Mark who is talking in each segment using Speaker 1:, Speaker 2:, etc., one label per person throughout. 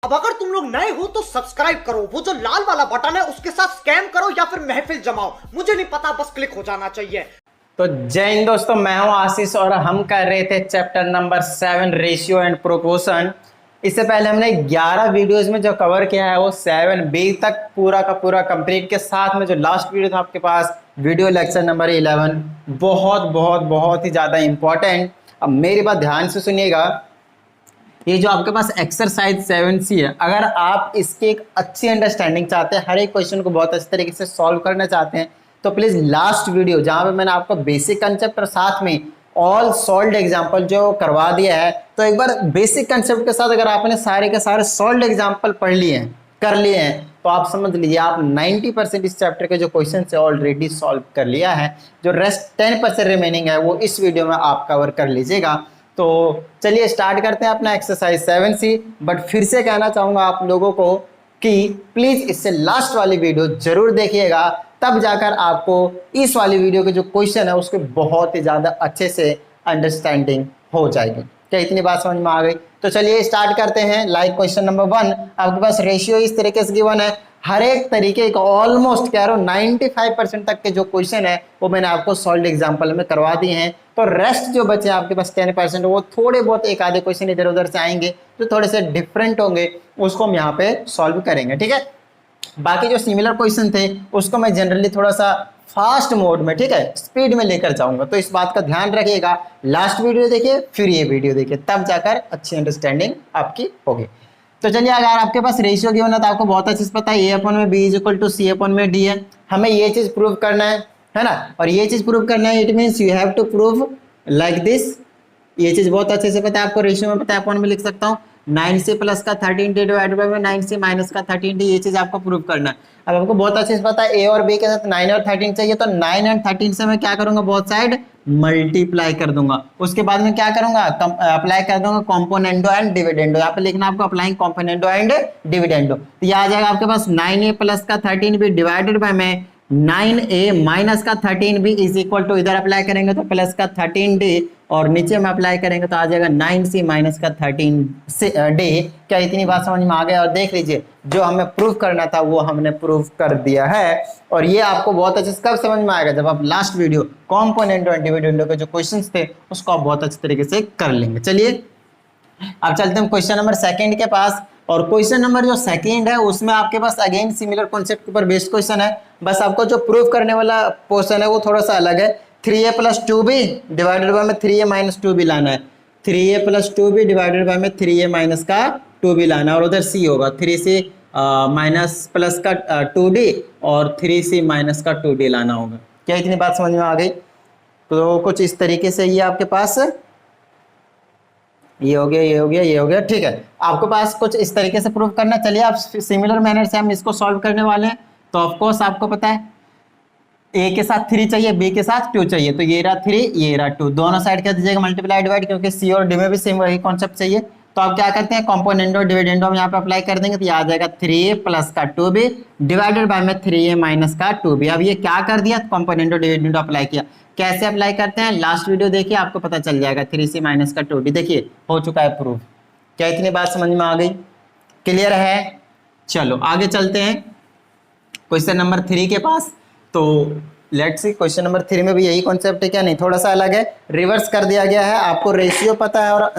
Speaker 1: अब अगर तुम लोग नए हो तो सब्सक्राइब करो, वो जो लाल वाला बटन है उसके साथ स्कैम करो या फिर महफिल जमाओ, मुझे नहीं पता, बस क्लिक हो जाना चाहिए।
Speaker 2: तो जय हिंद दोस्तों, मैं हूं आशीष और हम कर रहे थे chapter number 7 ratio and proportion. इससे पहले हमने 11 वीडियोस में जो कवर किया है वो 7B तक पूरा का पूरा कंप्लीट के साथ में जो लास्ट वीडियो था आपके पास वीडियो लेक्चर नंबर 11 बहुत बहुत बहुत ही ज़्यादा इंपॉर्टेंट। अब मेरी बात ध्यान से सुनिएगा, ये जो आपके पास एक्सरसाइज 7C है, अगर आप इसकी एक अच्छी अंडरस्टैंडिंग चाहते हैं, हर एक क्वेश्चन को बहुत अच्छे तरीके से सॉल्व करना चाहते हैं, तो प्लीज लास्ट वीडियो जहां पे मैंने आपको बेसिक कंसेप्ट और साथ में ऑल सॉल्व्ड एग्जांपल जो करवा दिया है, तो एक बार बेसिक कंसेप्ट के साथ अगर आपने सारे के सारे सॉल्व्ड एग्जांपल पढ़ लिए हैं, कर लिए हैं, तो आप समझ लीजिए आप 90% इस चैप्टर के जो क्वेश्चन है ऑलरेडी सॉल्व कर लिया है। जो रेस्ट 10% रिमेनिंग है वो इस वीडियो में आप कवर कर लीजिएगा। तो चलिए स्टार्ट करते हैं अपना एक्सरसाइज 7C। बट फिर से कहना चाहूंगा आप लोगों को कि प्लीज इससे लास्ट वाली वीडियो जरूर देखिएगा, तब जाकर आपको इस वाली वीडियो के जो क्वेश्चन है उसके बहुत ही ज्यादा अच्छे से अंडरस्टैंडिंग हो जाएगी। क्या इतनी बात समझ में आ गई? तो चलिए स्टार्ट करते हैं। लाइक क्वेश्चन नंबर 1 आपके पास रेशियो इस तरीके से गिवन है, हर एक तरीके का ऑलमोस्ट कह रहा हूँ 95% तक के जो क्वेश्चन है वो मैंने आपको सॉल्व एग्जांपल में करवा दिए हैं। तो रेस्ट जो बचे आपके पास 10% वो थोड़े बहुत एक आधे क्वेश्चन इधर उधर से आएंगे जो थोड़े से डिफरेंट होंगे, उसको हम यहाँ पे सॉल्व करेंगे, ठीक है। बाकी जो सिमिलर क्वेश्चन थे उसको मैं जनरली थोड़ा सा फास्ट मोड में, ठीक है, स्पीड में लेकर जाऊंगा, तो इस बात का ध्यान रखिएगा। लास्ट वीडियो देखिए फिर ये वीडियो देखिए, तब जाकर अच्छी अंडरस्टैंडिंग आपकी होगी। तो चलिए अगर आपके पास रेशियो गिवन है तो आपको बहुत अच्छी पता है A/B = C/D है। हमें ये चीज प्रूव करना है ना, और ये चीज प्रूव करना है, it means you have to prove like this. ये चीज बहुत अच्छे से पता है आपको, रेशियो में पता है, अपॉन में लिख सकता हूँ 9C प्लस का 13D divided by 9C minus का 13D, ये चीज आपको प्रूव करना है। अब आपको बहुत अच्छे से पता है A और B के साथ 9 और 13 चाहिए, तो 9 एंड 13 से मैं क्या करूंगा, बोथ साइड मल्टीप्लाई कर दूंगा। उसके बाद में क्या करूंगा, अप्लाई कर दूंगा कॉम्पोनेंडो एंड डिविडेंडो। यहाँ पे लिखना आपको अप्लाइंग कॉम्पोनेंडो एंड डिविडेंडो। तो ये आ जाएगा आपके पास 9A प्लस का 13B डिवाइडेड बाय में 9A माइनस का 13B इज इक्वल टू, इधर अप्लाई करेंगे तो प्लस का 13D और नीचे में अप्लाई करेंगे तो आ जाएगा 9C माइनस का 13D। क्या इतनी बात समझ में आ गया? और देख लीजिए जो हमें प्रूफ करना था वो हमने प्रूफ कर दिया है। और ये आपको बहुत अच्छे से कब समझ में आएगा, जब आप लास्ट वीडियो कॉम्पोनेंट और डिविडेंडो के जो क्वेश्चंस थे उसको आप बहुत अच्छे तरीके से कर लेंगे। चलिए अब चलते हैं क्वेश्चन नंबर 2 के पास। और क्वेश्चन नंबर जो 2 है उसमें आपके पास अगेन सिमिलर कॉन्सेप्ट के ऊपर बेस्ड क्वेश्चन है, बस आपको जो प्रूफ करने वाला पोर्शन है वो थोड़ा सा अलग है। 3A plus 2B divided by में 3A माइनस 2B लाना है। 3A plus 2B divided by में 3A माइनस का 2B लाना है, और उधर C होगा 3C माइनस प्लस का 2D और 3C माइनस का 2D लाना होगा। क्या इतनी बात समझ में आ गई? तो कुछ इस तरीके से ये आपके पास ये हो गया, ये हो गया, ये हो गया, ठीक है। आपके पास कुछ इस तरीके से प्रूव करना। चलिए आप सिमिलर मैनर से हम इसको सॉल्व करने वाले हैं। तो ऑफ कोर्स आपको पता है A के साथ 3 चाहिए, B के साथ 2 चाहिए, तो ये रहा 3, ये रहा 2, दोनों साइड कर दीजिएगा मल्टीप्लाई डिवाइड, क्योंकि C और D में भी सेम वही कॉन्सेप्ट चाहिए। तो आप क्या करते हैं, कॉम्पोनेंडो डिविडेंडो हम यहाँ पे अप्लाई कर देंगे, तो ये आ जाएगा 3A प्लस का 2B डिवाइडेड बाय में 3A माइनस का 2B। अब ये क्या कर दिया, कॉम्पोनेंडो डिविडेंडो अप्लाई किया। कैसे अप्लाई करते हैं, लास्ट वीडियो देखिए आपको पता चल जाएगा। 3C माइनस का 2D देखिए हो चुका है प्रूफ। क्या इतनी बात समझ में आ गई? क्लियर है? चलो आगे चलते हैं क्वेश्चन नंबर 3 के पास। तो लेट्स सी क्वेश्चन नंबर 3 में भी यही कॉन्सेप्ट है, क्या नहीं, थोड़ा सा अलग है, रिवर्स कर दिया गया है। आपको रेशियो पता है और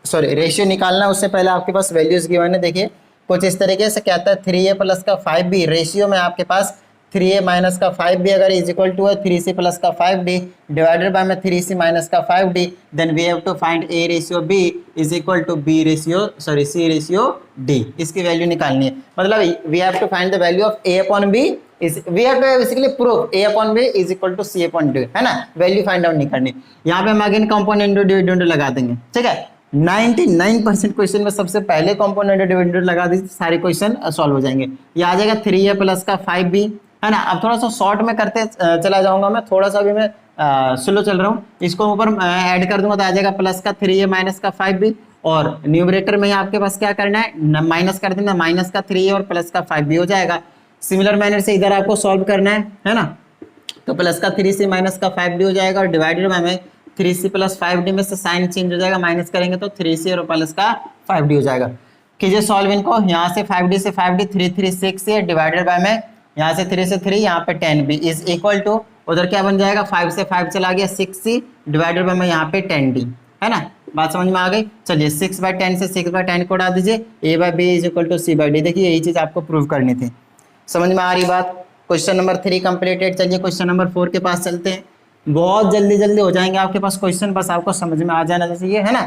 Speaker 2: रेशियो निकालना है, उससे पहले आपके पास वैल्यूज गिवन है। देखिए कुछ इस तरीके से कहता है 3A प्लस का 5B रेशियो में आपके पास 3A माइनस का 5B अगर इज इक्वल टू है 3C प्लस का 5D डिवाइडेड बाय में 3C माइनस का 5D, then we have to find A ratio B is equal to C ratio D। इसकी वैल्यू निकालनी है, मतलब we have to find the value of A/B is, we have to basically prove A/B is equal to C/D, है ना, value find out नहीं करनी। यहाँ पे हम अगेन कॉम्पोनेंडो डिविडेंडो लगा देंगे, ठीक है। 99% क्वेश्चन में सबसे पहले कॉम्पोनेंट डिविडेंडो लगा दी, सारे क्वेश्चन सॉल्व हो जाएंगे। ये आ जाएगा 3A प्लस का 5B, है ना। अब थोड़ा सा शॉर्ट में करते चला जाऊंगा मैं, थोड़ा सा भी मैं स्लो चल रहा हूँ। इसको ऊपर ऐड कर दूंगा तो आ जाएगा प्लस का 3A माइनस का 5B, और न्यूमरेटर में आपके पास क्या करना है, माइनस कर देना, माइनस का 3A और प्लस का 5B हो जाएगा। सिमिलर मैनर से इधर आपको सॉल्व करना है ना। तो प्लस का 3C माइनस का 5D हो जाएगा, और डिवाइडेड बाय में 3C प्लस 5D में से साइन चेंज हो जाएगा, माइनस करेंगे तो 3C और प्लस का 5D हो जाएगा। कीजिए सॉल्व इनको। यहाँ से 5d से 5d 3 3 6 है डिवाइडेड बाय में यहाँ से 3 से 3 यहाँ पे 10b इज इक्वल टू उधर क्या बन जाएगा 5 से 5 चला गया 6c डिवाइडेड बाय में यहाँ पे 10d है ना। बात समझ में आ गई। चलिए 6/10 से 6/10 को उड़ा दीजिए a/b is equal to c/d। देखिए यही चीज आपको प्रूव करनी थी। समझ में आ रही बात। Question number 3 completed. चलिए क्वेश्चन नंबर 4 के पास चलते हैं। बहुत जल्दी जल्दी हो जाएंगे आपके पास क्वेश्चन, बस आपको समझ में आ जाना चाहिए है ना।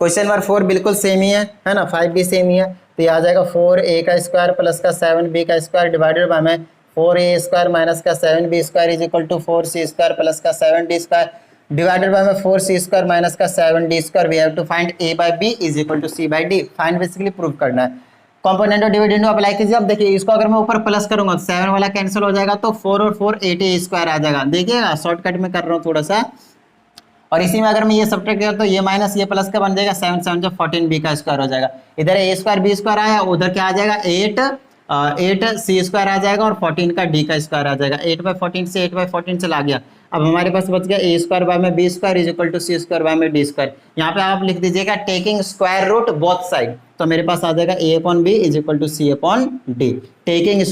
Speaker 2: क्वेश्चन नंबर 4 बिल्कुल सेम ही है ना, 5 भी सेम ही है। तो ये आ जाएगा 4a का स्क्वायर प्लस का 7b का स्क्वायर डिवाइडेड बाय में 4a स्क्वायर माइनस का 7b square is equal to 4c square plus का 7d स्क्वायर डिवाइडेड बाय में 4c स्क्वायर माइनस का 7d square. We have to find a/b is equal to c/d। Find basically prove करना है। Component और dividend apply कीजिए। अब देखिए इसको अगर मैं ऊपर प्लस करूंगा तो 7 वाला कैंसिल हो जाएगा तो 4 और 4 8a स्क्वायर आ जाएगा। देखिएगा शॉर्टकट में कर रहा हूँ थोड़ा सा। और इसी में अगर मैं ये सब्ट्रैक्ट करूँ तो ये माइनस ये प्लस का बन जाएगा 7 7 जो 14b का स्क्वायर हो जाएगा। इधर a स्क्वायर b स्क्वायर आया, उधर क्या आ जाएगा 8c स्क्वायर आ जाएगा और 14 का d का स्क्वायर आ जाएगा। 8/14 से 8/14 चला गया। अब हमारे पास बच गया a स्क्वायर बाय में b square is equal to c square by में d स्क्वायर। यहाँ पे आप लिख दीजिएगा taking square root both side, तो मेरे पास आ जाएगा a/b is equal to c/d। Taking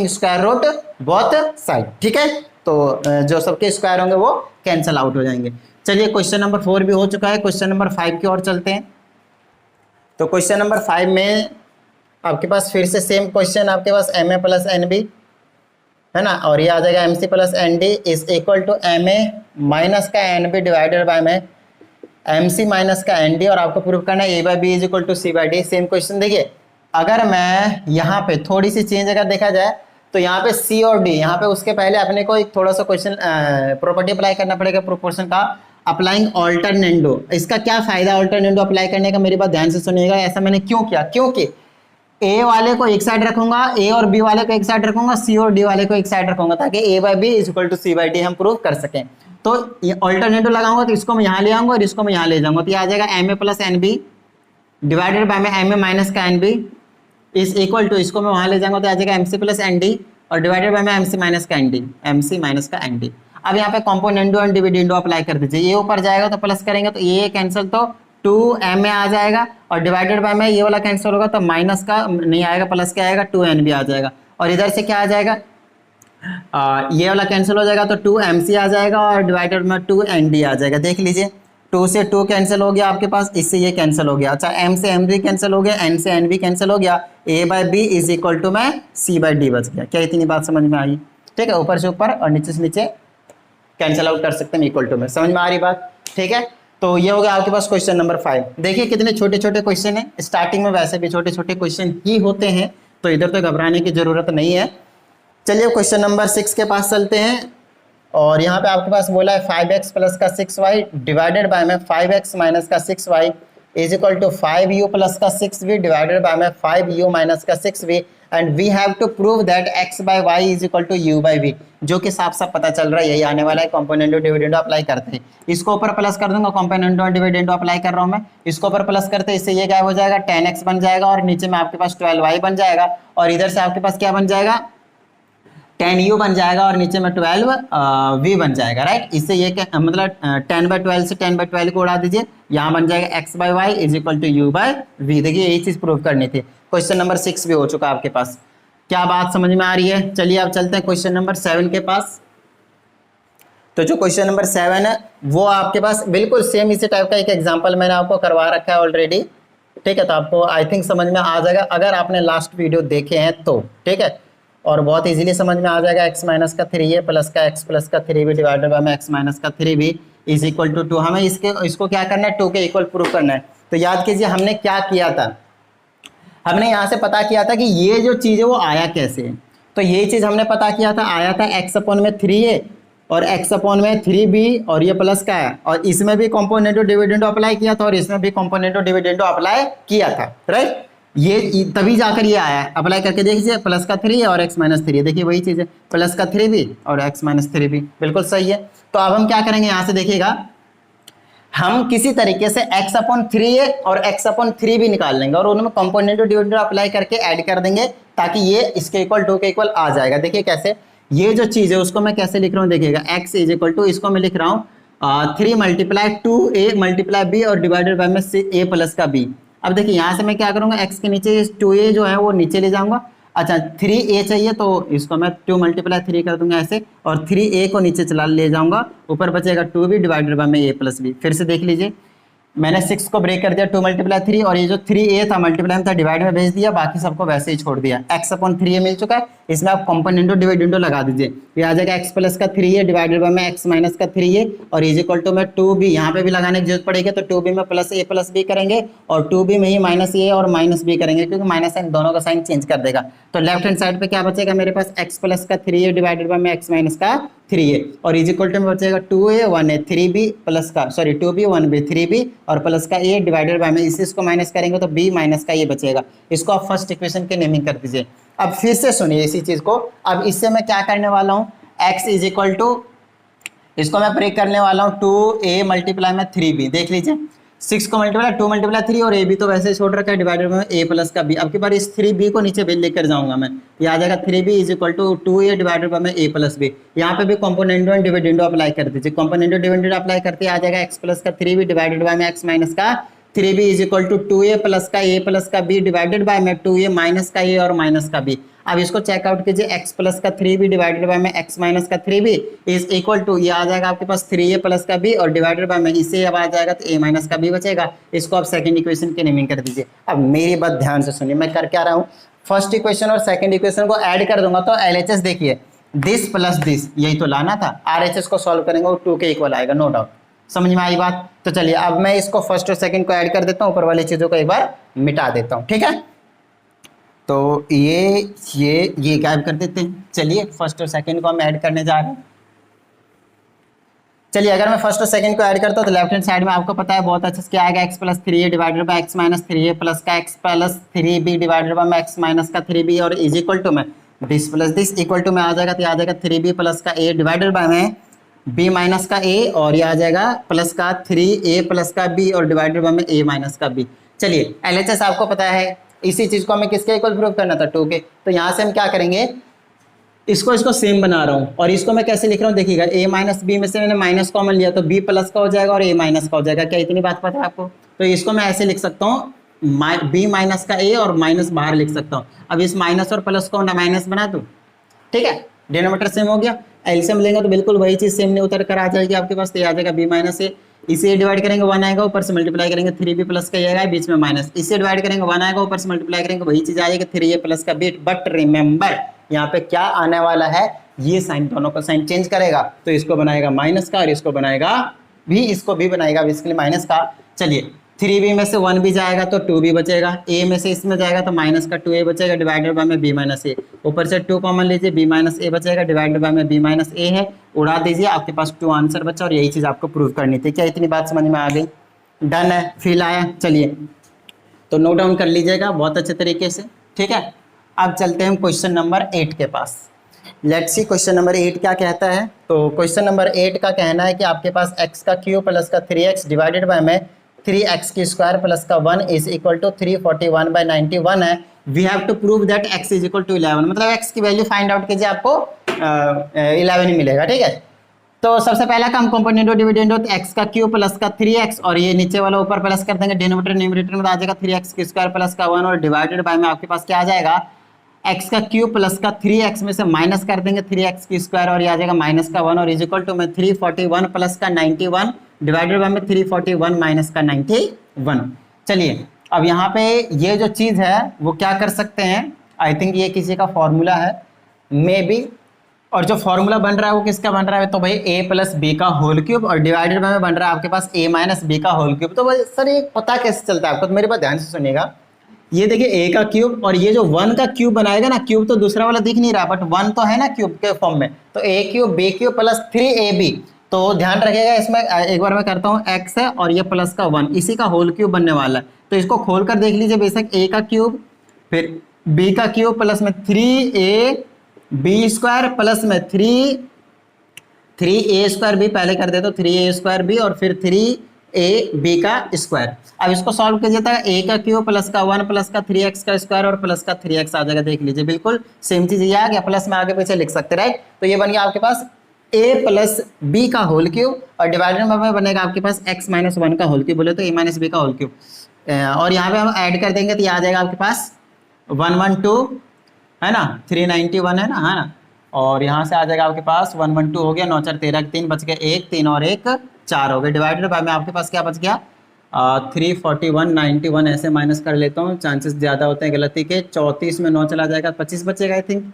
Speaker 2: square root both side. ठीक है, तो जो सबके स्क्वायर होंगे वो कैंसल आउट हो जाएंगे। चलिए क्वेश्चन नंबर 4 भी हो चुका है। क्वेश्चन नंबर 5 की ओर चलते हैं। तो क्वेश्चन नंबर 5 में आपके पास फिर से सेम क्वेश्चन, आपके पास ma प्लस nb है ना, और ये आ जाएगा mc plus nd is equal to ma minus का nb डिवाइडेड बाय में mc माइनस का nd। और आपको प्रूव करना है a/b is equal to c/d। Same question. देखिए अगर मैं यहाँ पे थोड़ी सी चेंज अगर देखा जाए तो यहाँ पे c और d, यहाँ पे उसके पहले अपने को एक थोड़ा सा क्वेश्चन प्रॉपर्टी अप्लाई करना पड़ेगा प्रोपोर्शन का, अप्लाइंग ऑल्टरनेंडो। इसका क्या फायदा ऑल्टरनेंडो अप्लाई करने का, मेरी बात ध्यान से सुनिएगा। ऐसा मैंने क्यों किया, क्योंकि a वाले को एक साइड रखूंगा, a और b वाले को एक साइड रखूंगा, c और d वाले को एक साइड रखूंगा, ताकि a/b is equal to c/d हम प्रूव कर सकें। तो ये ऑल्टरनेटिव लगाऊंगा तो इसको मैं यहाँ ले आऊंगा और इसको मैं यहाँ ले जाऊंगा, तो ये आ जाएगा ma plus nb divided by में ma माइनस का nb इज इक्वल टू, इसको मैं वहां ले जाऊंगा तो आ जाएगा mc प्लस nd और डिवाइडेड बाय में mc माइनस का nd। अब यहाँ पे कॉम्पोनेंडो एंड डिविडेंडो अप्लाई कर दीजिए। ये ऊपर जाएगा तो प्लस करेंगे तो ये कैंसिल, तो 2ma आ जाएगा और डिवाइडेड बाय में ये वाला कैंसिल होगा तो माइनस का नहीं आएगा, प्लस क्या आएगा 2nb आ जाएगा। और इधर से क्या आ जाएगा ये वाला कैंसिल हो जाएगा तो 2mc आ जाएगा और डिवाइडेड में 2nd आ जाएगा। देख लीजिए 2 से 2 कैंसिल हो गया आपके पास, इससे ये कैंसिल हो गया। अच्छा m से m भी कैंसिल हो गया, n से n भी कैंसिल हो गया, a/b इज इक्वल टू में c/d बच गया। क्या इतनी बात समझ में आई? ठीक है, ऊपर से ऊपर और नीचे से नीचे कैंसिल आउट कर सकते हैं इक्वल टू में। समझ में आ रही बात? ठीक है, तो ये हो गया आपके पास क्वेश्चन नंबर 5। देखिए कितने छोटे छोटे क्वेश्चन है। स्टार्टिंग में वैसे भी छोटे छोटे क्वेश्चन ही होते हैं, तो इधर तो घबराने की जरूरत नहीं है। चलिए क्वेश्चन नंबर 6 के पास चलते हैं। और यहाँ पे आपके पास बोला है 5x प्लस का 6y डिवाइडेड बाय में 5x माइनस का 6y is equal to 5u plus का 6v डिवाइडेड बाय में 5u माइनस का 6v and we have to prove that x by y is equal to u by v। जो कि साफ साफ पता चल रहा है यही आने वाला है। कॉम्पोनेंटो डिविडेंडो अप्लाई करते हैं, इसको ऊपर प्लस कर दूंगा, कॉम्पोनेंटो और डिविडेंडो अप्लाई कर रहा हूँ मैं, इसको ऊपर प्लस करते हैं, इससे ये गायब हो जाएगा, 10x बन जाएगा और नीचे में आपके पास 12y बन जाएगा और इधर से आपके पास क्या बन जाएगा 10u बन जाएगा और नीचे में 12v बन जाएगा। राइट, इससे ये मतलब 10/12 से 10/12 को उड़ा दीजिए, यहाँ बन जाएगा x by y is equal to u by v। देखिए यही चीज प्रूव करनी थी। क्वेश्चन नंबर 6 भी हो चुका आपके पास। क्या बात समझ में आ रही है? चलिए अब चलते हैं क्वेश्चन नंबर 7 के पास। तो जो क्वेश्चन नंबर 7 है वो आपके पास बिल्कुल सेम इसी टाइप का एक एग्जाम्पल मैंने आपको करवा रखा है ऑलरेडी। ठीक है, तो आपको आई थिंक समझ में आ जाएगा अगर आपने लास्ट वीडियो देखे हैं तो। ठीक है, और बहुत इजीली समझ में आ जाएगा। x माइनस का 3a प्लस का x प्लस का 3b डिवाइडेड बाय में x माइनस का 3b इज इक्वल टू 2। हमें इसको क्या करना है 2 के इक्वल प्रूव करना है। तो याद कीजिए हमने क्या किया था, हमने यहाँ से पता किया था कि ये जो चीज़ है वो आया कैसे है। तो यही चीज़ हमने पता किया था, आया था x अपॉन में 3a और x अपॉन में 3b और ये प्लस का है, और इसमें भी कॉम्पोनेंटो डिविडेंडो अप्लाई किया था और इसमें भी कॉम्पोनेंटो डिविडेंडो अप्लाई किया था। राइट, ये तभी जाकर ये आया है। अप्लाई करके देखिए प्लस का 3 है और x माइनस 3 है, देखिए वही चीज़ है, प्लस का 3b और x माइनस 3b बिल्कुल सही है। तो अब हम क्या करेंगे, यहाँ से देखिएगा हम किसी तरीके से x अपॉन 3a और x अपॉन 3b निकाल लेंगे और उनमें कंपोनेंट डिविडेंड अप्लाई करके ऐड कर देंगे ताकि ये इसके इक्वल 2 के इक्वल आ जाएगा। देखिए कैसे, ये जो चीज़ है उसको मैं कैसे लिख रहा हूँ देखिएगा, x इज इक्वल टू, इसको मैं लिख रहा हूँ 3 मल्टीप्लाई 2a मल्टीप्लाई b और डिवाइडेड बाय में a प्लस का b। अब देखिए यहाँ से मैं क्या करूँगा, x के नीचे 2a जो है वो नीचे ले जाऊंगा। अच्छा 3a चाहिए तो इसको मैं 2 मल्टीप्लाई 3 कर दूंगा ऐसे, और 3a को नीचे चला ले जाऊंगा, ऊपर बचेगा 2b डिवाइडेड बाय में a प्लस b। फिर से देख लीजिए, मैंने 6 को ब्रेक कर दिया 2 मल्टीप्लाई 3, और ये जो 3a था मल्टीप्लाई में था डिवाइड में भेज दिया, बाकी सबको वैसे ही छोड़ दिया। x अपॉन 3a मिल चुका है, इसमें आप कंपोनेंटो डिविडेंडो लगा दीजिए, ये आ जाएगा x प्लस का 3a डिवाइडेड बाय में x माइनस का 3a, और इज इक्वल टू में 2b, यहाँ पे भी लगाने की जरूरत पड़ेगी तो 2b में प्लस a प्लस b करेंगे, और 2b में ही माइनस a और माइनस b करेंगे, क्योंकि माइनस साइन दोनों का साइन चेंज कर देगा। तो लेफ्ट हैंड साइड पे क्या बचेगा मेरे पास, x प्लस का 3a डिवाइडेड बाय में x माइनस का 3a, और इज इक्वल टू में बचेगा 2a 1a 3b प्लस का 2b 1b 3b और प्लस का a डिवाइडेड बाय में, इसको माइनस करेंगे तो b माइनस का ये बचेगा। इसको आप फर्स्ट इक्वेशन की नेमिंग कर दीजिए। अब फिर से सुनिए इसी चीज को, अब इससे मैं क्या करने वाला हूँ, x इज इक्वल टू, इसको मैं ब्रेक करने वाला हूँ 2a मल्टीप्लाई में 3b। देख लीजिए 6 को मल्टीप्लाई 2 मल्टीप्लाई 3 और a b तो वैसे ही छोड़ रखा है डिवाइडेड में a प्लस का b। अब की बार इस 3b को नीचे लेकर जाऊंगा मैं, ये आ जाएगा 3b is equal to 2a divided by में a प्लस b। यहाँ पे भी कंपोनेंटो एंड डिविडेंडो अप्लाई कर दीजिए, कंपोनेंटो डिविडेंडो अप्लाई करते आ जाएगा x प्लस का 3b डिवाइडेड बाय में x माइनस का 3b is equal to 2a plus का b डिवाइडेड बाय में 2a माइनस का a और माइनस का b। अब इसको चेकआउट कीजिए, x प्लस का 3b डिवाइडेड बाय में x माइनस का 3b इज इक्वल टू, ये आ जाएगा आपके पास 3a प्लस का b और डिवाइडेड बाय में इसे अब आ जाएगा तो a माइनस का b बचेगा। इसको आप सेकंड इक्वेशन की नेमिंग कर दीजिए। अब मेरी बात ध्यान से सुनिए, मैं कर क्या रहा हूँ, फर्स्ट इक्वेशन और सेकंड इक्वेशन को ऐड कर दूंगा तो LHS देखिए दिस प्लस दिस, यही तो लाना था, RHS को सॉल्व करेंगे वो 2 के इक्वल आएगा, नो डाउट। समझ में आई बात? तो चलिए अब मैं इसको फर्स्ट और सेकंड को ऐड कर देता हूँ, ऊपर वाली चीजों को एक बार मिटा देता हूँ, ठीक है। तो ये गायब कर देते हैं। चलिए फर्स्ट और सेकंड को हम ऐड करने जा रहे हैं। चलिए अगर मैं फर्स्ट और सेकंड को ऐड करता हूँ तो लेफ्ट हैंड साइड में आपको पता है बहुत अच्छे से क्या आएगा, x plus 3a divided by x minus 3a plus का x plus 3b divided by x minus का 3b और इज इक्वल टू में this plus this equal to में आ जाएगा, तो आ जाएगा 3b प्लस का a डिवाइडेड बाय में b माइनस का a, और ये आ जाएगा प्लस का 3a प्लस का b और डिवाइडेड बाय में a माइनस का b। चलिए LHS आपको पता है, इसी चीज को हमें किसके इक्वल प्रूव करना था, 2 के। तो यहाँ से हम क्या करेंगे, इसको सेम बना रहा हूँ, और इसको मैं कैसे लिख रहा हूँ देखिएगा, a माइनस b में से मैंने माइनस कॉमन लिया तो b प्लस का हो जाएगा और a माइनस का हो जाएगा। क्या इतनी बात पता है आपको? तो इसको मैं ऐसे लिख सकता हूँ, b माइनस का a और माइनस बाहर लिख सकता हूँ। अब इस माइनस और प्लस को माइनस बना दूँ, ठीक है, डिनोमिनेटर सेम हो गया। एलसीएम लेंगे तो बिल्कुल वही चीज सेम नहीं उतर कर आ जाएगी आपके पास, तो ये आ जाएगा b माइनस a, इसे डिवाइड करेंगे 1 आएगा, ऊपर से मल्टीप्लाई करेंगे 3b प्लस का आएगा, बीच में माइनस, इसे डिवाइड करेंगे 1 आएगा, ऊपर से मल्टीप्लाई करेंगे वही चीज आ जाएगी 3a प्लस का b। बट रिमेंबर यहाँ पे क्या आने वाला है, ये साइन दोनों का साइन चेंज करेगा, तो इसको बनाएगा माइनस का और इसको बनाएगा भी, इसको भी बनाएगा इसके लिए माइनस का। चलिए 3b में से 1b जाएगा तो 2b बचेगा, a में से इसमें जाएगा तो माइनस का 2a बचेगा डिवाइडेड बाय में b माइनस a, ऊपर से 2 कॉमन लीजिए b माइनस a बचेगा डिवाइडेड बाय में b माइनस a है, उड़ा दीजिए, आपके पास 2 आंसर बचा और यही चीज आपको प्रूव करनी थी। क्या इतनी बात समझ में आ गई? डन है, फील आया? चलिए तो नोट डाउन कर लीजिएगा बहुत अच्छे तरीके से, ठीक है। अब चलते हैं क्वेश्चन नंबर 8 के पास। लेट्स सी क्वेश्चन नंबर 8 क्या कहता है। तो क्वेश्चन नंबर 8 का कहना है कि आपके पास x का क्यूब प्लस का 3x डिवाइडेड बाय में 3x की स्क्वायर प्लस का 1 इज इक्वल टू 341 बाय 91 है। We have to prove that x is equal to 11, मतलब x की वैल्यू फाइंड आउट कीजिए, आपको 11 ही मिलेगा, ठीक है। तो सबसे पहला काम कंपोनेंटो डिविडेंडो, तो x का क्यूब प्लस का 3x और ये नीचे वाला ऊपर प्लस कर देंगे, डिनोमिनेटर न्यूमरेटर में आ जाएगा 3x की स्क्वायर प्लस का 1 और डिवाइडेड बाय में आपके पास क्या आ जाएगा, x का क्यूब प्लस का 3x में से माइनस कर देंगे 3x की स्क्वायर और ये आ जाएगा माइनस का 1 और इज इक्वल टू में 341 प्लस का 91 डिवाइडेड बाय में 341 माइनस का 91। चलिए अब यहाँ पे ये जो चीज है वो क्या कर सकते हैं, आई थिंक ये किसी का फॉर्मूला है मे बी, और जो फॉर्मूला बन रहा है वो किसका बन रहा है, तो भाई a प्लस बी का होल क्यूब और डिवाइडेड बाय में बन रहा है आपके पास a माइनस बी का होल क्यूब। तो भाई सर ये पता कैसे चलता है आपको, तो मेरे पास ध्यान से सुनिएगा, ये देखिए a का क्यूब और ये जो 1 का क्यूब बनाएगा ना, क्यूब तो दूसरा वाला दिख नहीं रहा बट 1 तो है ना क्यूब के फॉर्म में, तो a cube b cube plus 3ab। तो ध्यान रखिएगा इसमें एक बार मैं करता हूँ, x है और ये प्लस का 1 इसी का होल क्यूब बनने वाला है। तो इसको खोल कर देख लीजिए, बेशक a का क्यूब फिर b का क्यूब प्लस में 3ab स्क्वायर प्लस में 3a स्क्वायर b, पहले कर दे तो 3a स्क्वायर b और फिर 3ab का स्क्वायर। अब इसको सॉल्व कीजिए तो a का क्यूब प्लस का 1 प्लस का 3x का स्क्वायर और प्लस का 3x आ जाएगा, देख लीजिए बिल्कुल सेम चीज ये आ गया, प्लस में आगे पीछे लिख सकते, राइट। तो ये बन गया आपके पास ए प्लस बी का होल क्यूब और डिवाइडेड में बनेगा आपके पास एक्स माइनस वन का होल क्यूब, बोले तो ए माइनस बी का होल क्यूब। और यहाँ पे हम ऐड कर देंगे तो ये आ जाएगा आपके पास 112 है ना, 391 है ना। और यहाँ से आ जाएगा आपके पास 112 हो गया, 9 4 13 3 बच गया, 1 3 और 1 4 हो गए। डिवाइडेड बाय में आपके पास क्या बच गया 34191, ऐसे माइनस कर लेता हूँ, चांसेस ज़्यादा होते हैं गलती के। 34 में 9 चला जाएगा, 25 बचेगा आई थिंक,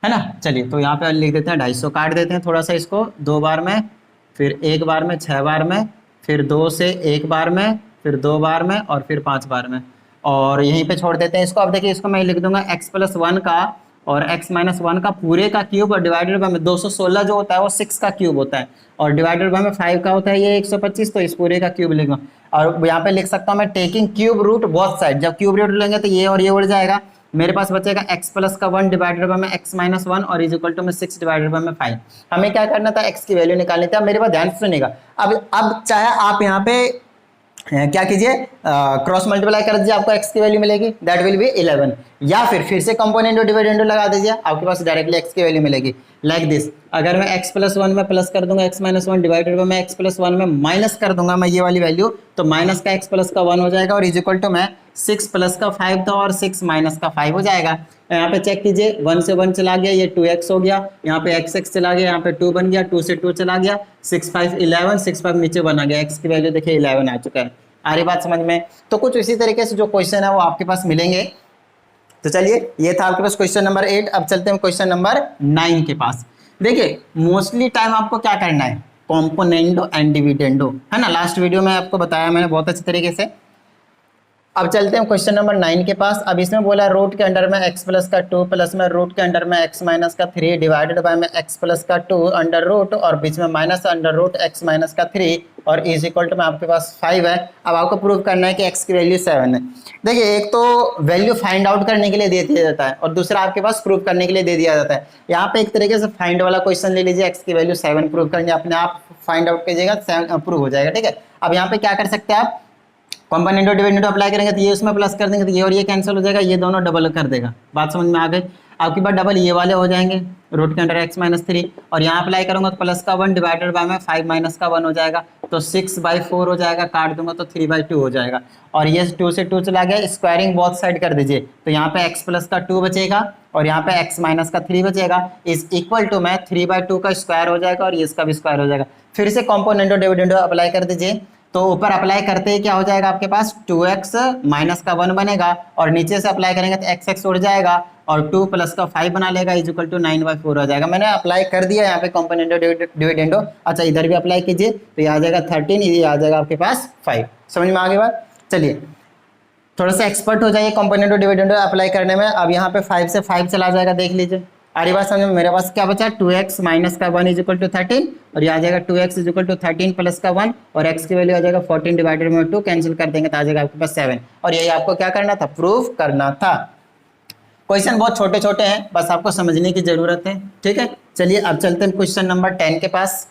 Speaker 2: है ना। चलिए तो यहाँ पे लिख देते हैं 250, काट देते हैं थोड़ा सा इसको, 2 बार में, फिर 1 बार में, 6 बार में, फिर 2 से 1 बार में, फिर 2 बार में और फिर 5 बार में, और यहीं पे छोड़ देते हैं इसको। अब देखिए इसको मैं लिख दूंगा x प्लस 1 का और x माइनस 1 का पूरे का क्यूब, और डिवाइडेड बाय में 216 जो होता है वो 6 का क्यूब होता है, और डिवाइडेड बाय में 5 का होता है ये 125, तो इस पूरे का क्यूब लिखूंगा। और यहाँ पे लिख सकता हूँ मैं taking cube root both side, जब क्यूब रूट लेंगे तो ये और ये उड़ जाएगा, मेरे पास बचेगा x प्लस का 1 डिवाइडेड बाय में x माइनस 1 और इज इक्वल टू में 6 डिवाइडेड बाय में 5। हमें क्या करना था, x की वैल्यू निकालनी थी। अब मेरे पास ध्यान से सुनिएगा, अब चाहे आप यहाँ पे क्या कीजिए, क्रॉस मल्टीप्लाई कर दीजिए, आपको x की वैल्यू मिलेगी, दैट विल बी 11, या फिर से कंपोनेंट और डिविडेंड लगा दीजिए, आपके पास डायरेक्टली x की वैल्यू मिलेगी लाइक दिस। अगर मैं x प्लस 1 में प्लस कर दूंगा x माइनस 1 डिवाइडेड बाय मैं x प्लस 1 में माइनस कर दूंगा मैं ये वाली वैल्यू, तो माइनस का x प्लस का 1 हो जाएगा और इज इक्वल टू में 6 प्लस का 5 था और 6 माइनस का 5 हो जाएगा। यहाँ पे चेक कीजिए, 1 से 1 चला गया, ये 2x हो गया, यहाँ पे x चला गया, यहाँ पे 2 बन गया, 2 से 2 चला गया, 6 5 11, 6 5 नीचे बना गया, x की वैल्यू देखिए 11 आ चुका है। आ रही बात समझ में? तो कुछ इसी तरीके से जो क्वेश्चन है वो आपके पास मिलेंगे। तो चलिए ये था आपके पास क्वेश्चन नंबर 8। अब चलते हैं क्वेश्चन नंबर 9 के पास। देखिए मोस्टली टाइम आपको क्या करना है, कॉम्पोनेंडो एंड डिविडेंडो, है ना, लास्ट वीडियो में आपको बताया मैंने बहुत अच्छे तरीके से। अब चलते हैं क्वेश्चन नंबर 9 के पास। अब इसमें बोला रूट के अंडर में x प्लस का 2 प्लस में रूट के अंडर में x माइनस का 3 डिवाइडेड बाय में x प्लस का 2 अंडर रूट और बीच में minus under root x minus का 3 और इज इक्वल टू में आपके पास 5 है। अब आपको प्रूव करना है कि x की वैल्यू 7 है। देखिए एक तो वैल्यू फाइंड आउट करने के लिए दे दिया जाता है और दूसरा आपके पास प्रूव करने के लिए दे दिया जाता है। यहाँ पे एक तरीके से फाइंड वाला क्वेश्चन ले लीजिए, x की वैल्यू 7 प्रूव करेंगे, अपने आप फाइंड आउट कीजिएगा, 7 प्रूव हो जाएगा। ठीक है, अब यहाँ पे क्या कर सकते हैं आप, कंपोनेंट और डिविडेंड अप्लाई करेंगे तो ये उसमें प्लस कर देंगे तो ये और ये कैंसिल हो जाएगा, ये दोनों डबल कर देगा। बात समझ में आ गई? आपके पास डबल ये वाले हो जाएंगे रूट के अंडर x माइनस 3 और यहाँ अप्लाई करूंगा तो प्लस का 1 डिवाइडेड बाय में 5 माइनस का 1 हो जाएगा, तो 6/4 हो जाएगा, काट दूंगा तो 3/2 हो जाएगा। और ये 2 से 2 चला गया, स्क्वायरिंग बोथ साइड कर दीजिए, तो यहाँ पे x प्लस का 2 बचेगा और यहाँ पे x माइनस का 3 बचेगा, इज इक्वल टू में 3/2 का स्क्वायर हो जाएगा और ये इसका भी स्क्वायर हो जाएगा। फिर से कॉम्पोनेंट और डिविडेंड अप्लाई कर दीजिए, तो ऊपर अप्लाई करते ही क्या हो जाएगा आपके पास 2x माइनस का 1 बनेगा और नीचे से अप्लाई करेंगे तो x उड़ जाएगा और 2 प्लस का 5 बना लेगा, इज इक्वल टू 9/4 हो जाएगा। मैंने अप्लाई कर दिया यहाँ पे कॉम्पोनेंट डिविडेंडो। अच्छा इधर भी अप्लाई कीजिए तो ये आ जाएगा 13, ये आ जाएगा आपके पास 5। समझ में आ गई बात? चलिए थोड़ा सा एक्सपर्ट हो जाइए कॉम्पोनेंट डिविडेंडो अप्लाई करने में। अब यहाँ पे 5 से 5 चला जाएगा, देख लीजिए। अरे बात समझ में? मेरे पास क्या बचा 2x माइनस का 1 इज इक्वल टू 13 और ये आ जाएगा 2x is equal to 13 plus का 1 और x की वैल्यू आ जाएगा 14 डिवाइडेड में 2, कैंसिल कर देंगे तो आ जाएगा आपके पास 7। और यही आपको क्या करना था, प्रूफ करना था। क्वेश्चन बहुत छोटे छोटे हैं, बस आपको समझने की जरूरत है। ठीक है, चलिए अब चलते हैं क्वेश्चन नंबर 10 के पास।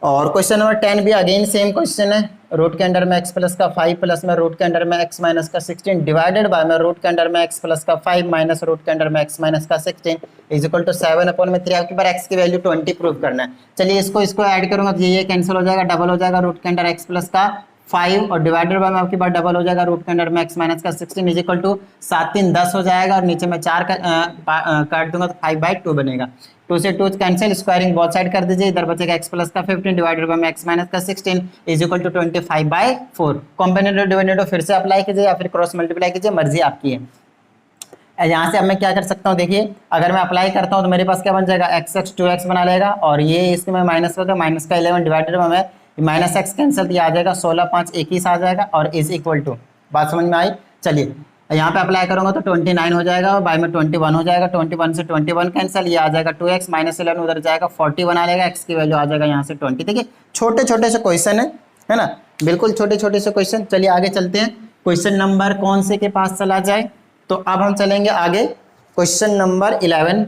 Speaker 2: और क्वेश्चन नंबर 10 भी अगेन सेम क्वेश्चन है, रूट के अंडर में x प्लस का 5 प्लस में रूट के अंडर में x माइनस का 16 डिवाइडेड बाय में रूट के अंडर में x प्लस का 5 माइनस रूट के अंडर में x माइनस का 16 इज इक्वल टू 7/3। आपके पास x की वैल्यू 20 प्रूव करना है। चलिए इसको ऐड करूंगा तो ये कैंसिल हो जाएगा, डबल हो जाएगा रूट के अंडर x प्लस का 5 और डिवाइडेड बाय में आपके पास डबल हो जाएगा रूट के अंडर में x माइनस का 16 इज इक्वल टू 7 3 10 हो जाएगा और नीचे में 4 काट दूंगा तो 5/2 बनेगा। 2 से 2 कैंसिल, स्क्वायरिंग बोथ साइड कर दीजिए, इधर बचेगा x प्लस का 15 डिवाइडेड बाय x माइनस का 16 इज इक्वल टू 25/4। कॉम्पोनेंट और डिविडेंड फिर से अप्लाई कीजिए या फिर क्रॉस मल्टीप्लाई कीजिए, मर्जी आपकी है। यहाँ से अब मैं क्या कर सकता हूँ, देखिए अगर मैं अप्लाई करता हूँ तो मेरे पास क्या बन जाएगा, x 2x बना लेगा और ये इसमें माइनस होगा, माइनस का 11 divided by minus x cancel, ये आ जाएगा 16 5 21 आ जाएगा और इज इक्वल टू। बात समझ में आई? चलिए यहाँ पे अप्लाई करूंगा तो 29 हो जाएगा और बाय में 21 हो जाएगा, 21 से 21 कैंसिल, ये आ जाएगा 2x माइनस 11 उधर जाएगा 40 बना लेगा, x की वैल्यू आ जाएगा यहाँ से 20। ठीक है, छोटे छोटे से क्वेश्चन है ना, बिल्कुल छोटे छोटे से क्वेश्चन। चलिए आगे चलते हैं, क्वेश्चन नंबर कौन से के पास चला जाए, तो अब हम चलेंगे आगे क्वेश्चन नंबर 11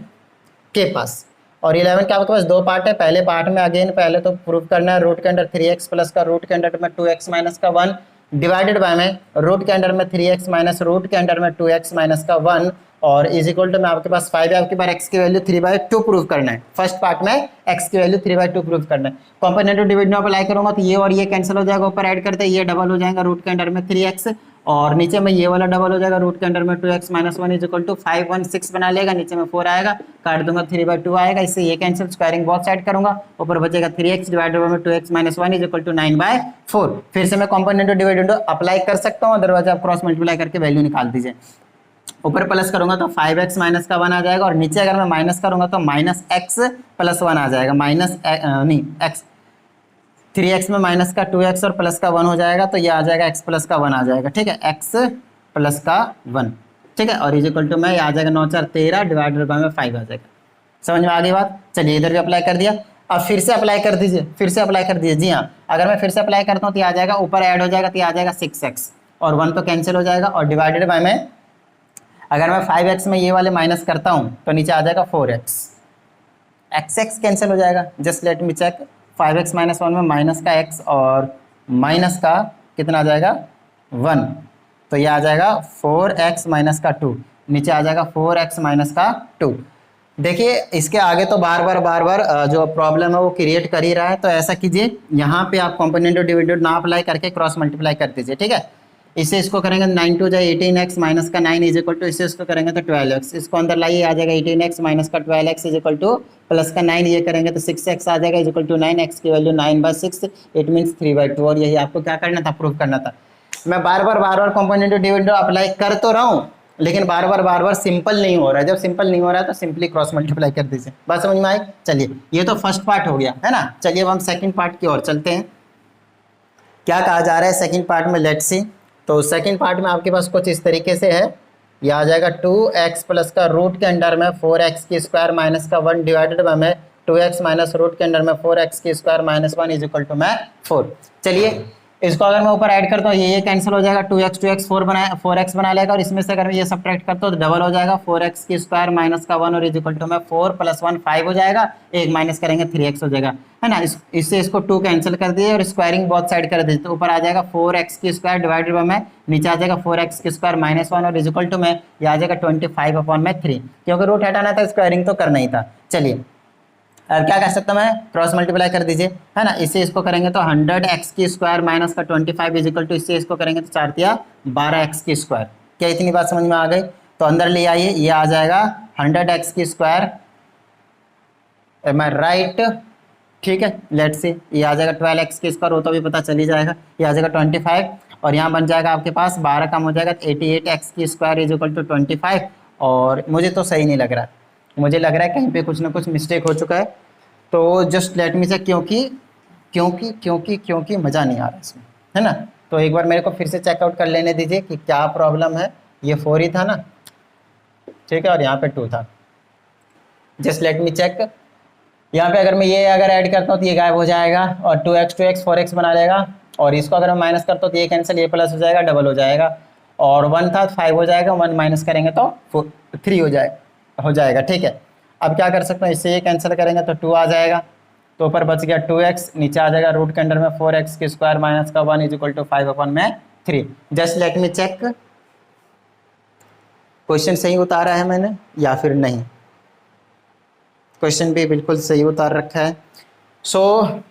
Speaker 2: के पास। और 11 के आपके पास 2 पार्ट है। पहले पार्ट में अगेन पहले तो प्रूव करना है रूट के अंडर 3x प्लस का रूट के अंडर में 2x माइनस का 1 डिवाइडेड बाय में रूट के अंडर में 3x माइनस रूट के अंडर में 2x माइनस का 1 और इज इक्वल टू में आपके पास 5 है, आपके पास x की वैल्यू 3/2 प्रूव करना है। फर्स्ट पार्ट में x की वैल्यू 3/2 प्रूव करना है। कॉम्पोनेंट डिविजन अप्लाई करूंगा तो ये और ये कैंसिल हो जाएगा, ऊपर ऐड करते हैं ये डबल हो जाएगा रूट के अंडर में 3x और नीचे में ये वाला डबल हो जाएगा रूट के अंडर में 2x minus 1 is equal to 5 1 6 बना लेगा, नीचे में 4 आएगा, काट दूंगा 3/2 आएगा, इससे ये कैंसिल, स्क्वायरिंग बोथ साइड करूंगा, ऊपर बचेगा 3x divided by 2x minus 1 is equal to 9/4। फिर से मैं कॉम्पोनेंट डिविडेंड अप्लाई कर सकता हूँ, अदरवाइज आप क्रॉस मल्टीप्लाई करके वैल्यू निकाल दीजिए। ऊपर प्लस करूंगा तो 5x माइनस का 1 आ जाएगा और नीचे अगर मैं माइनस करूंगा तो माइनस x प्लस 1 आ जाएगा, माइनस नहीं x 3x में माइनस का 2x और प्लस का 1 हो जाएगा तो ये आ जाएगा x प्लस का 1 आ जाएगा, ठीक है, x प्लस का 1, ठीक है, और इज इक्वल टू में ये आ जाएगा 9 4 13 डिवाइडेड बाय में 5 आ जाएगा। समझ में आ गई बात? चलिए इधर भी अप्लाई कर दिया, अब फिर से अप्लाई कर दीजिए, फिर से अप्लाई कर दीजिए। जी हाँ, अगर मैं फिर से अप्लाई करता हूँ तो ये आ जाएगा, ऊपर ऐड हो जाएगा तो ये आ जाएगा 6x और 1 तो कैंसिल हो जाएगा और डिवाइडेड बाय में अगर मैं 5x में ये वाले माइनस करता हूँ तो नीचे आ जाएगा 4x, x कैंसिल हो जाएगा। Just let me check, 5x minus 1 में माइनस का x और माइनस का कितना आ जाएगा 1, तो ये आ जाएगा 4x माइनस का 2, नीचे आ जाएगा 4x माइनस का 2। देखिए इसके आगे तो बार बार जो प्रॉब्लम है वो क्रिएट कर ही रहा है, तो ऐसा कीजिए यहाँ पे आप कॉम्पोनेंट डिविडेंड ना अप्लाई करके क्रॉस मल्टीप्लाई कर दीजिए, ठीक है। इससे इसको करेंगे 9 2 जा 18x माइनस का 9 इज इक्वल टू, इससे इसको करेंगे तो 12x, इसको अंदर लाइए आ जाएगा 18x माइनस का 12x is equal two plus का 9, ये करेंगे तो 6x आ जाएगा इज इक्वल टू 9, x की वैल्यू 9/6 इट मीन्स 3/2। और यही आपको क्या करना था, प्रूव करना था। मैं बार बार कॉम्पोनेंट डिविडेंड अप्लाई कर तो रहा हूँ लेकिन बार बार सिंपल नहीं हो रहा है। जब सिंपल नहीं हो रहा है तो सिंपली क्रॉस मल्टीप्लाई कर दीजिए। बात समझ में आई? चलिए ये तो फर्स्ट पार्ट हो गया है ना। चलिए अब हम सेकंड पार्ट की ओर चलते हैं। क्या कहा जा रहा है सेकंड पार्ट में, लेट्स सी। तो सेकंड पार्ट में आपके पास कुछ इस तरीके से है, ये आ जाएगा 2x प्लस का रूट के अंडर में 4x की स्क्वायर माइनस का 1 डिवाइडेड बाय में 2x माइनस रूट के अंडर में 4x की square minus 1 is equal to में 4। चलिए इसको अगर मैं ऊपर ऐड करता हूँ ये कैंसिल हो जाएगा, 2x 4x बना लेगा और इसमें से अगर मैं ये सब्ट्रैक्ट करता हूँ तो डबल हो जाएगा 4x की स्क्वायर माइनस का 1 और इज इक्वल टू में 4 + 1 5 हो जाएगा, एक माइनस करेंगे 3x हो जाएगा, है ना। इससे इसको 2 कैंसिल कर दिए और स्क्वायरिंग बोथ साइड कर दीजिए, तो ऊपर आ जाएगा 4x की स्क्वायर डिवाइडेड बाय में नीचे आ जाएगा 4x की स्क्वायर माइनस 1 और इज इक्वल टू में ये आ जाएगा 25/3, क्योंकि रूट हटाना था स्क्वायरिंग तो करना ही था। चलिए अब क्या कर सकता हूँ मैं, क्रॉस मल्टीप्लाई कर दीजिए, है ना। इससे इसको करेंगे तो 100x की स्क्वायर माइनस का 25 इज इक्वल टू, इससे इसको करेंगे तो 4 × 12x की स्क्वायर। क्या इतनी बात समझ में आ गई? तो अंदर ले आइए, ये आ जाएगा 100x की स्क्वायर, एम आई राइट? ठीक है, लेट्स सी, ये आ जाएगा 12x की स्क्वायर, वो तो भी पता चल ही जाएगा, ये आ जाएगा 25 और यहाँ बन जाएगा आपके पास 12 कम हो जाएगा 88x की स्क्वायर इज इक्वल टू 25। और मुझे तो सही नहीं लग रहा है, मुझे लग रहा है कहीं पे कुछ ना कुछ मिस्टेक हो चुका है, तो जस्ट लेट मी से, क्योंकि मज़ा नहीं आ रहा इसमें, है ना। तो एक बार मेरे को फिर से चेकआउट कर लेने दीजिए कि क्या प्रॉब्लम है। ये 4 ही था ना, ठीक है, और यहाँ पे 2 था। Just let me check. यहाँ पे अगर मैं ये ऐड करता हूँ तो ये गायब हो जाएगा और 2x 4x बना लेगा, और इसको अगर मैं माइनस करता हूँ तो ये कैंसिल, ये प्लस हो जाएगा, डबल हो जाएगा, और 1 था 5 हो जाएगा, 1 माइनस करेंगे तो 3 हो जाएगा, ठीक है। अब क्या कर सकते हैं, इससे ये कैंसिल करेंगे तो 2 आ जाएगा, तो ऊपर बच गया 2x, नीचे आ जाएगा रूट के अंडर में 4x की स्क्वायर माइनस का 1 is equal to 5/3। Just let me check question सही उतारा है मैंने या फिर नहीं। क्वेश्चन भी बिल्कुल सही उतार रखा है। सो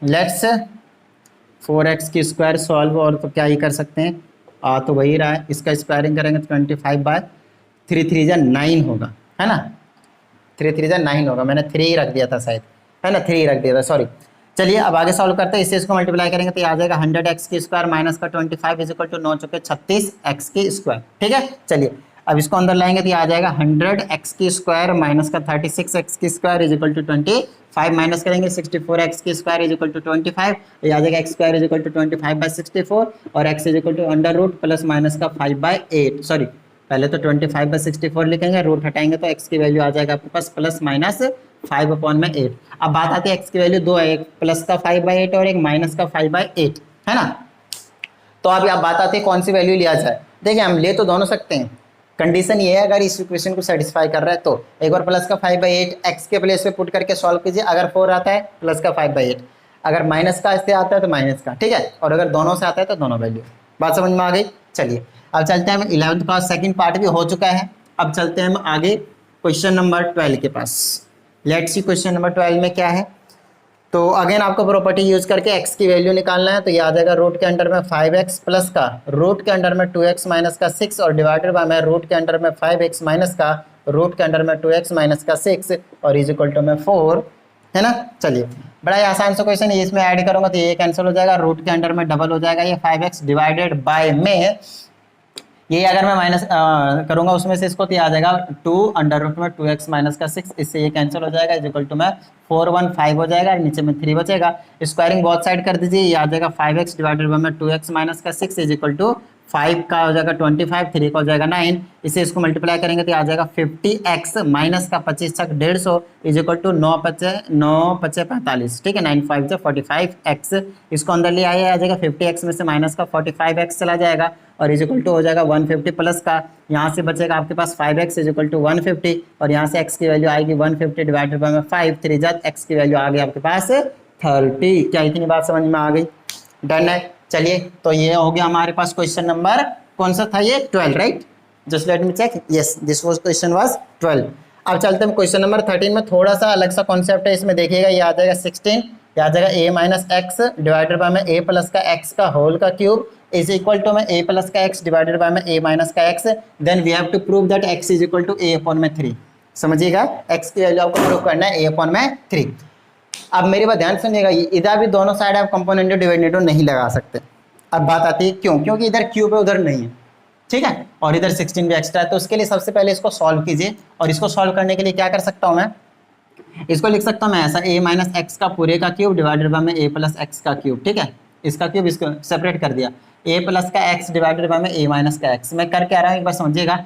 Speaker 2: लेट्स 4x की स्क्वायर सॉल्व, और तो क्या ही कर सकते हैं, आ तो वही रहा है, इसका स्क्वायरिंग करेंगे तो 25/3 3 जा 9 होगा, है ना। 3 3 जा 9 होगा, मैंने 3 ही रख दिया था शायद, है ना, 3 ही रख दिया था, सॉरी। चलिए अब आगे सॉल्व करते हैं। इससे इसको मल्टीप्लाई करेंगे तो ये आ जाएगा 100x की स्क्वायर माइनस का 25 इज इक्वल टू 9 चौके 36x की स्क्वायर, ठीक है। चलिए अब इसको अंदर लाएंगे तो ये आ जाएगा 100x की स्क्वायर माइनस का 36x की square is equal to 25, minus करेंगे 64x की स्क्वायर इज इक्वल टू 25, ये आ जाएगा x square is equal to 25/64 और x is equal to under root plus minus का 5/8, सॉरी पहले तो 25/64 लिखेंगे, रूट हटाएंगे तो x की वैल्यू आ जाएगा आपके पास प्लस माइनस 5/8। अब बात आती है x की वैल्यू 2 है, एक प्लस का 5/8 और एक माइनस का 5/8, है ना। तो अभी आप बात आती है कौन सी वैल्यू लिया जाए। देखिए हम ले तो दोनों सकते हैं, कंडीशन ये है अगर इस इक्वेशन को सेटिस्फाई कर रहा है तो एक बार प्लस का 5/8 x के प्लेस पे पुट करके सॉल्व कीजिए। अगर 4 आता है प्लस का 5/8, अगर माइनस का इससे आता है तो माइनस का, ठीक है, और अगर दोनों से आता है तो दोनों वैल्यू। बात समझ में आ गई। चलिए अब चलते हैं हम 11th का सेकंड पार्ट भी हो चुका है। अब चलते हैं हम आगे क्वेश्चन नंबर 12 के पास। लेट्स सी क्वेश्चन नंबर 12 में क्या है। तो अगेन आपको प्रॉपर्टी यूज करके x की वैल्यू निकालना है। तो ये आ जाएगा रूट के अंडर में 5x प्लस का रूट के अंडर में 2x माइनस का 6 और डिवाइडेड बाय में रूट के अंडर में 5x माइनस का रूट के अंडर में 2x माइनस का 6 और इज इक्वल टू में 4 है ना। चलिए बड़ा ही आसान सा क्वेश्चन है, इसमें ऐड करूंगा तो ये कैंसिल हो जाएगा, रूट के अंडर में डबल हो जाएगा ये 5x डिवाइडेड बाय में ये अगर मैं माइनस करूंगा उसमें से इसको तो ये आ जाएगा 2 अंडर रूट में 2x माइनस का 6, इससे ये कैंसिल हो जाएगा, इज इक्वल टू में 4 1 5 हो जाएगा, नीचे में 3 बचेगा। स्क्वायरिंग बोथ साइड कर दीजिए, ये आ जाएगा 5x डिवाइडेड बाय में 2x माइनस का 6 इज इक्वल टू 5 का हो जाएगा 25, 3 का हो जाएगा 9, इसे इसको मल्टीप्लाई करेंगे तो आ जाएगा 50x माइनस का 25 तक 150 इज इक्वल टू 9 पचे 45, ठीक है, 9 5 से 45x, इसको अंदर ले आया आ जाएगा 50x में से माइनस का 45x चला जाएगा और इज इक्वल टू हो जाएगा 150 प्लस का यहाँ से बचेगा आपके पास 5x इज इक्वल टू 150 और यहाँ से x की वैल्यू आएगी 150 डिवाइडेड बाय 5, 3 जात x की वैल्यू आ गई आपके पास 30। क्या इतनी बात समझ में आ गई? डन है। चलिए तो ये हो गया हमारे पास क्वेश्चन नंबर कौन सा था ये 12, right? Just let me check, yes this was question was 12। अब चलते हैं क्वेश्चन नंबर 13 में, थोड़ा सा अलग सा कॉन्सेप्ट है इसमें, देखिएगा ये आ जाएगा 16, ये आ जाएगा a minus x divided by में a प्लस का x का होल का क्यूब इज इक्वल टू में a प्लस का x डिवाइडेड बाय में a माइनस का x, then we have to prove that x is equal to a upon में 3। समझिएगा x की वैल्यू आपको प्रूव करना है a अपॉन में 3। अब मेरी बात ध्यान सुनिएगा, इधर भी दोनों साइड आप कंपोनेंटो डिविडेंडो नहीं लगा सकते। अब बात आती है क्यों, क्योंकि इधर क्यूब है उधर नहीं है, ठीक है, और इधर 16 भी एक्स्ट्रा है। तो उसके लिए सबसे पहले इसको सॉल्व कीजिए और इसको सॉल्व करने के लिए क्या कर सकता हूं मैं, इसको लिख सकता हूं मैं ऐसा a माइनस एक्स का पूरे का क्यूब डिवाइडेड बाय में a प्लस एक्स का क्यूब, ठीक है, इसका क्यूब इसको सेपरेट कर दिया, a प्लस का x डिवाइडेड बाय में a माइनस का x। मैं कर क्या रहा हूँ एक बार समझिएगा,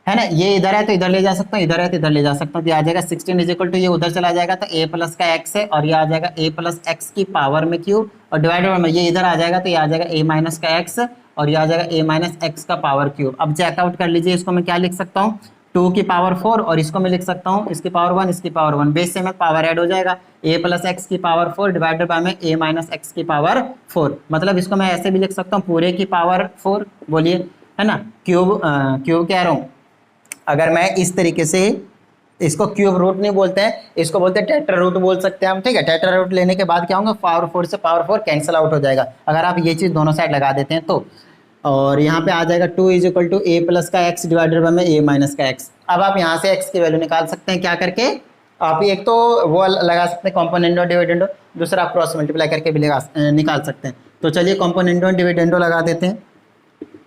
Speaker 2: है ना, ये इधर है तो इधर ले जा सकता हूँ, इधर है तो इधर ले जा सकता हूँ, तो आ जाएगा 16 इज इक्वल टू ये उधर चला जाएगा तो a प्लस का x है और ये आ जाएगा a प्लस एक्स की पावर में क्यूब और डिवाइडेड बाय में ये इधर आ जाएगा तो ये आ जाएगा a माइनस का x और ये आ जाएगा a माइनस एक्स का पावर क्यूब। अब चेकआउट कर लीजिए, इसको मैं क्या लिख सकता हूँ 2 की पावर 4 और इसको मैं लिख सकता हूँ इसकी पावर 1 इसकी पावर 1, बेस से में पावर ऐड हो जाएगा a प्लस एक्स की पावर 4 डिवाइडेड बाय में a माइनस एक्स की पावर 4। मतलब इसको मैं ऐसे भी लिख सकता हूँ पूरे की पावर 4, बोलिए, है ना, क्यूब कह रहा हूँ। अगर मैं इस तरीके से, इसको क्यूब रूट नहीं बोलते हैं, इसको बोलते हैं टेट्रा रूट बोल सकते हैं हम, ठीक है। टेट्रा रूट लेने के बाद क्या होगा, पावर 4 से पावर 4 कैंसिल आउट हो जाएगा अगर आप ये चीज़ दोनों साइड लगा देते हैं तो। और यहाँ पे आ जाएगा 2 is equal to a plus का x डिवाइडेड बाय में a माइनस का x। अब आप यहाँ से x की वैल्यू निकाल सकते हैं क्या करके, आप एक तो वो लगा सकते हैं कॉम्पोनेंटो डिविडेंडो, दूसरा आप क्रॉस मल्टीप्लाई करके भी निकाल सकते हैं। तो चलिए कॉम्पोनेंटो डिविडेंडो लगा देते हैं।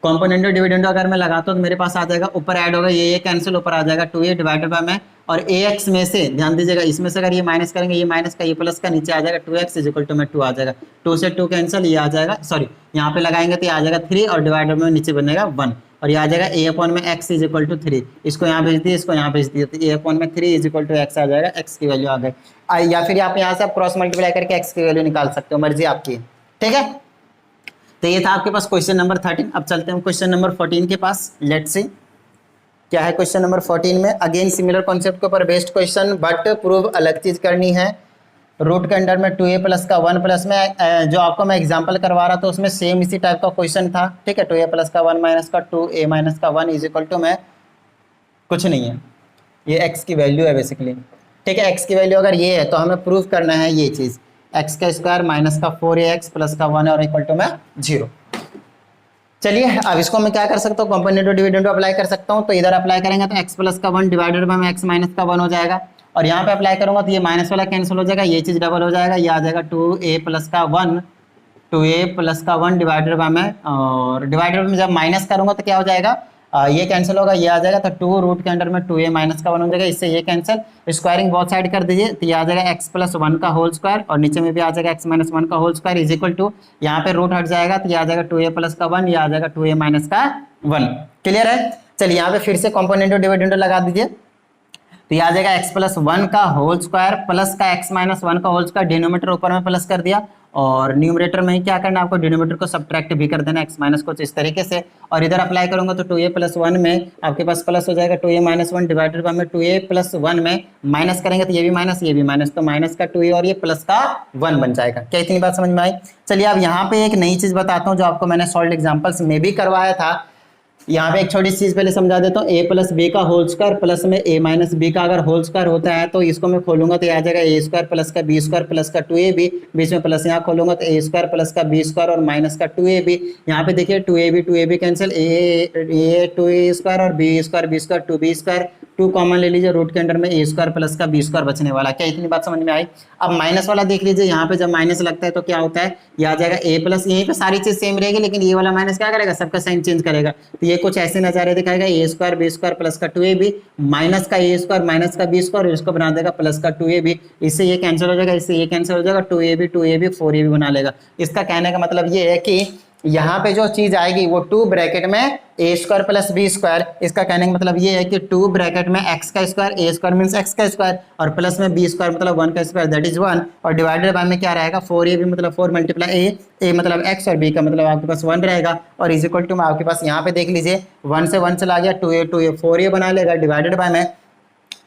Speaker 2: कॉम्पोनेंटो डिविडेंडो अगर मैं लगाता हूँ तो मेरे पास आ जाएगा, ऊपर ऐड होगा ये कैंसिल, ऊपर आ जाएगा 2a डिवाइडेड बाय में, और ax में से ध्यान दीजिएगा इसमें से अगर ये माइनस करेंगे, ये माइनस का ये प्लस का नीचे आ जाएगा 2x इज इक्वल टू में 2 आ जाएगा, 2 से 2 कैंसिल, ये आ जाएगा, सॉरी यहाँ पे लगाएंगे तो ये आ जाएगा 3 और डिवाइडेड में नीचे बनेगा 1 और ये आ जाएगा a अपॉन में x इज इक्वल टू 3। इसको यहाँ भेज दिए, इसको यहाँ भेज दिए तो a अपॉन में 3 इज इक्वल टू x आ जाएगा, x की वैल्यू आ गई। या फिर आप यहाँ से आप क्रॉस मल्टीप्लाई करके x की वैल्यू निकाल सकते हो, मर्जी आपकी, ठीक है। तो ये था आपके पास क्वेश्चन नंबर 13। अब चलते हैं क्वेश्चन नंबर 14 के पास। लेट्स सी क्या है क्वेश्चन नंबर 14 में। अगेन सिमिलर कॉन्सेप्ट के ऊपर बेस्ड क्वेश्चन, बट प्रूव अलग चीज करनी है। रूट के अंडर में 2a प्लस का 1 प्लस में जो आपको मैं एग्जांपल करवा रहा था उसमें सेम इसी टाइप का क्वेश्चन था, ठीक है। 2a प्लस का 1 माइनस का 2a माइनस का 1 इज इक्वल टू में कुछ नहीं है, ये x की वैल्यू है बेसिकली, ठीक है। x की वैल्यू अगर ये है तो हमें प्रूव करना है ये चीज़, x का स्क्वायर माइनस का 4ax प्लस का 1 और इक्वल टू में 0। चलिए अब इसको मैं क्या कर सकता हूँ, कॉम्पोनेंटो डिविडेंडो अप्लाई कर सकता हूँ। तो इधर अप्लाई करेंगे तो x प्लस का 1 डिवाइडेड बाय x माइनस का 1 हो जाएगा और यहाँ पे अप्लाई करूंगा तो ये माइनस वाला कैंसिल हो जाएगा, ये चीज़ डबल हो जाएगा, ये आ जाएगा 2a प्लस का 1 डिवाइडेड बाय में, और डिवाइडेड में जब माइनस करूंगा तो क्या हो जाएगा, ये कैंसिल होगा, ये आ जाएगा तो 2 रूट के अंडर में 2a माइनस का 1 हो जाएगा, इससे ये कैंसिल, स्क्वायरिंग बहुत साइड कर दीजिए तो ये आ जाएगा x प्लस 1 का होल स्क्वायर और नीचे में भी आ जाएगा x माइनस 1 का whole square is equal to, यहाँ पे रूट हट जाएगा तो ये आ जाएगा 2a प्लस का 1, ये आ जाएगा 2a माइनस का 1। क्लियर है। चलिए यहाँ पे फिर से कॉम्पोनेंटो डिविडेंडो लगा दीजिए तो ये आ जाएगा x प्लस 1 का होल स्क्वायर प्लस का x माइनस 1 का होल स्क्वायर, डिनोमीटर ऊपर में प्लस कर दिया और न्यूमरेटर में ही क्या करना है आपको, डिनोमिनेटर को सब्ट्रैक्ट भी कर देना एक्स माइनस कुछ इस तरीके से। और इधर अप्लाई करूंगा तो 2a प्लस 1 में आपके पास प्लस हो जाएगा 2a माइनस 1 डिवाइडेड बाय में 2a प्लस 1 में माइनस करेंगे तो ये भी माइनस, तो माइनस का 2a और ये प्लस का 1 बन जाएगा। क्या इतनी बात समझ में आई? चलिए अब यहाँ पे एक नई चीज बताता हूँ जो आपको मैंने सॉल्व एग्जाम्पल्स में भी करवाया था। यहाँ पे एक छोटी चीज पहले समझा देता हूँ, a प्लस बी का होल स्क्वायर प्लस में a माइनस बी का अगर होल स्क्वायर होता है तो इसको मैं खोलूंगा तो ये आ जाएगा a स्क्वायर प्लस का बी स्क्वायर प्लस का 2ab, बीच में प्लस यहाँ खोलूंगा तो a स्क्वायर प्लस का बी स्क्वायर और माइनस का 2ab। यहाँ पे देखिए 2ab cancel, a 2a square और b square 2b square, 2 common ले लीजिए, रूट के अंदर में a स्क्वायर प्लस का b स्क्वायर बचने वाला। क्या इतनी बात समझ में आई? अब माइनस वाला देख लीजिए, यहाँ पे जब माइनस लगता है तो क्या होता है, ये आ जाएगा a प्लस, यहीं पे सारी चीज सेम रहेगी लेकिन ये वाला माइनस क्या करेगा, सबका साइन चेंज करेगा। तो ये कुछ ऐसे नजारे दिखाएगा, a square b square plus का 2ab माइनस का a स्क्वायर माइनस का b स्क्वायर, इसको बना देगा प्लस का 2ab, इससे ये कैंसिल हो जाएगा, इससे ये कैंसिल हो जाएगा, 2ab 4ab बना लेगा। इसका कहने का मतलब ये है कि यहाँ पे जो चीज आएगी वो 2 ब्रैकेट में a square plus b square, इसका कहने का मतलब ये है कि 2 ब्रैकेट में x का square, a square means x का स्क्वायर और प्लस में b स्क्वायर मतलब 1 का स्क्वायर दैट इज 1, और डिवाइडेड बाय में क्या रहेगा 4ab मतलब 4 मल्टीप्लाई a मतलब x और b का मतलब आपके पास 1 रहेगा, और इज इक्वल टू में आपके पास यहाँ पे देख लीजिए 1 से 1 चला गया 2a 4a बना लेगा, डिवाइडेड बाय में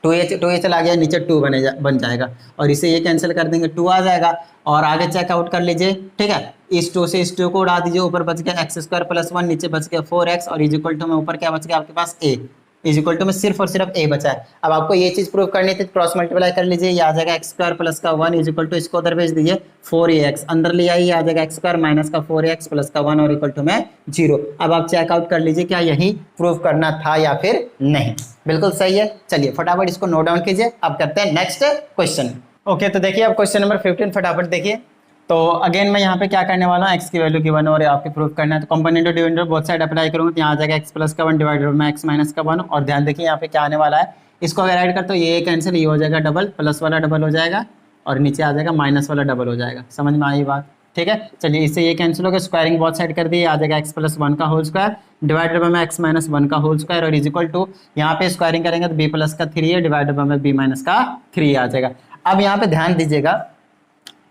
Speaker 2: 2a चला गया नीचे 2 बन जाएगा, और इसे ये कैंसिल कर देंगे 2 आ जाएगा, और आगे चेकआउट कर लीजिए। ठीक है, इस 2 से इस 2 को उड़ा दीजिए, ऊपर बच गया एक्स स्क्वायर प्लस 1, नीचे बच गया 4x, और इज इक्वल टू में ऊपर क्या बच गया आपके पास a, इज इक्वल टू में सिर्फ और सिर्फ a बचा है। अब आपको ये चीज प्रूव करनी थी, क्रॉस मल्टीप्लाई कर लीजिए, ये आ जाएगा एक्स स्क्वायर प्लस का 1 इज इक्वल टू, इसको उधर भेज दीजिए 4ax, अंदर ले आइए, आ जाएगा एक्स स्क्वायर माइनस का 4ax प्लस का 1 और इक्वल टू में 0। अब आप चेकआउट कर लीजिए क्या यही प्रूव करना था या फिर नहीं। बिल्कुल सही है। चलिए फटाफट इसको नोट डाउन कीजिए। अब करते हैं नेक्स्ट क्वेश्चन। ओके, तो देखिए अब क्वेश्चन नंबर 15 फटाफट देखिए। तो अगेन मैं यहाँ पे क्या करने वाला हूँ, x की वैल्यू की 1 और आपके प्रूफ करना है, तो कंपोनेंट और डिविडेंड बोथ साइड अप्लाई करूँगा तो यहाँ आ जाएगा x प्लस का 1 डिवाइडेड में x माइनस का 1, और ध्यान देखिए यहाँ पे क्या आने वाला है, इसको अगर ऐड करते हो ये कैंसिल, ये हो जाएगा डबल, प्लस वाला डबल हो जाएगा और नीचे आ जाएगा माइनस वाला डबल हो जाएगा। समझ में आई बात? ठीक है, चलिए इससे ये कैंसिल हो गया, स्क्वायरिंग बहुत साइड कर दी, आ जाएगा x प्लस 1 का होल स्क्वायर डिवाइडेड बाय में x माइनस 1 का होल स्क्वायर, और इज इक्वल टू यहाँ पे स्क्वायरिंग करेंगे तो b प्लस का 3 है डिवाइडेड बाय में b माइनस का 3 आ जाएगा। अब यहाँ पे ध्यान दीजिएगा,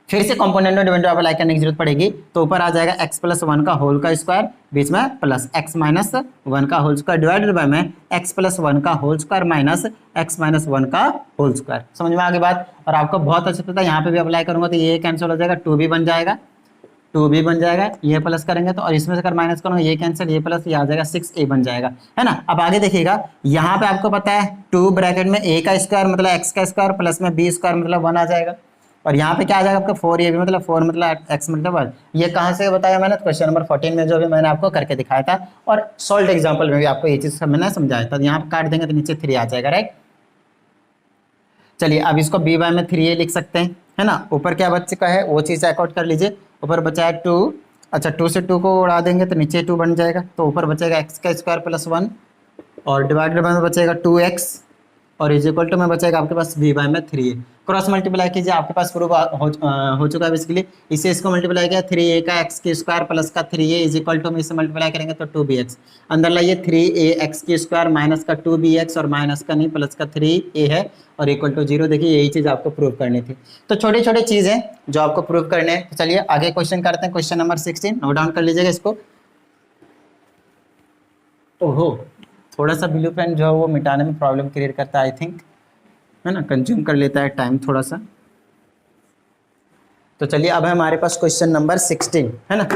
Speaker 2: फिर से कंपोनेंट और डिविडेंड अप्लाई करने की जरूरत पड़ेगी, तो ऊपर आ जाएगा x प्लस 1 का होल का स्क्वायर, बीच में प्लस x माइनस 1 का होल स्क्वायर डिवाइडेड बाय में x प्लस 1 का whole square minus x minus 1 का होल स्क्वायर। समझ में आ गई बात? और आपको बहुत अच्छे पता है, यहाँ पे भी अप्लाई करूंगा तो ये कैंसिल हो जाएगा, 2b बन जाएगा, 2b बन जाएगा, ये प्लस करेंगे तो, और इसमें से अगर माइनस करूंगा ये कैंसिल, ये प्लस, ये आ जाएगा 6a बन जाएगा, है ना। अब आगे देखिएगा, यहाँ पे आपको पता है 2 ब्रैकेट में a का स्क्वायर मतलब x का स्क्वायर प्लस में b स्क्वायर मतलब 1 आ जाएगा, और यहाँ पे क्या आ जाएगा आपका 4ab मतलब 4 मतलब x मतलब 1। ये कहाँ से बताया मैंने? क्वेश्चन नंबर 14 में जो भी मैंने आपको करके दिखाया था, और सॉल्व एग्जाम्पल में भी आपको ये चीज मैंने समझाया था। यहाँ पे काट देंगे तो नीचे 3 आ जाएगा, राइट। चलिए अब इसको b बाय में 3a लिख सकते हैं, है ना। ऊपर क्या बच चुका है वो चीज चेकआउट कर लीजिए, ऊपर बचा है 2, अच्छा 2 से 2 को उड़ा देंगे तो नीचे 2 बन जाएगा, तो ऊपर बचेगा x का स्क्वायर प्लस 1 और डिवाइडेड बाय में बचेगा 2x और इज इक्वल टू में बचेगा आपके पास b बाय में 3a। क्रॉस मल्टीप्लाई कीजिए, आपके पास प्रूफ हो चुका है बेसिकली। इसे इसको मल्टीप्लाई किया 3a का x की स्क्वायर प्लस का 3a इज इक्वल टू में इसे मल्टीप्लाई करेंगे तो 2bx, अंदर लाइए 3a x की स्क्वायर माइनस का 2bx और माइनस का नहीं प्लस का 3a है और इक्वल टू 0। देखिए यही चीज आपको प्रूव करनी थी। तो छोटे छोटे चीजें जो आपको प्रूव करने हैं। तो चलिए आगे क्वेश्चन करते हैं, क्वेश्चन नंबर 16 नोट डाउन कर लीजिएगा इसको। ओहो, थोड़ा सा ब्लू पेन जो है वो मिटाने में प्रॉब्लम क्रिएट करता है आई थिंक, है ना, कंज्यूम कर लेता है टाइम थोड़ा सा। तो चलिए अब है हमारे पास क्वेश्चन नंबर 16, है ना,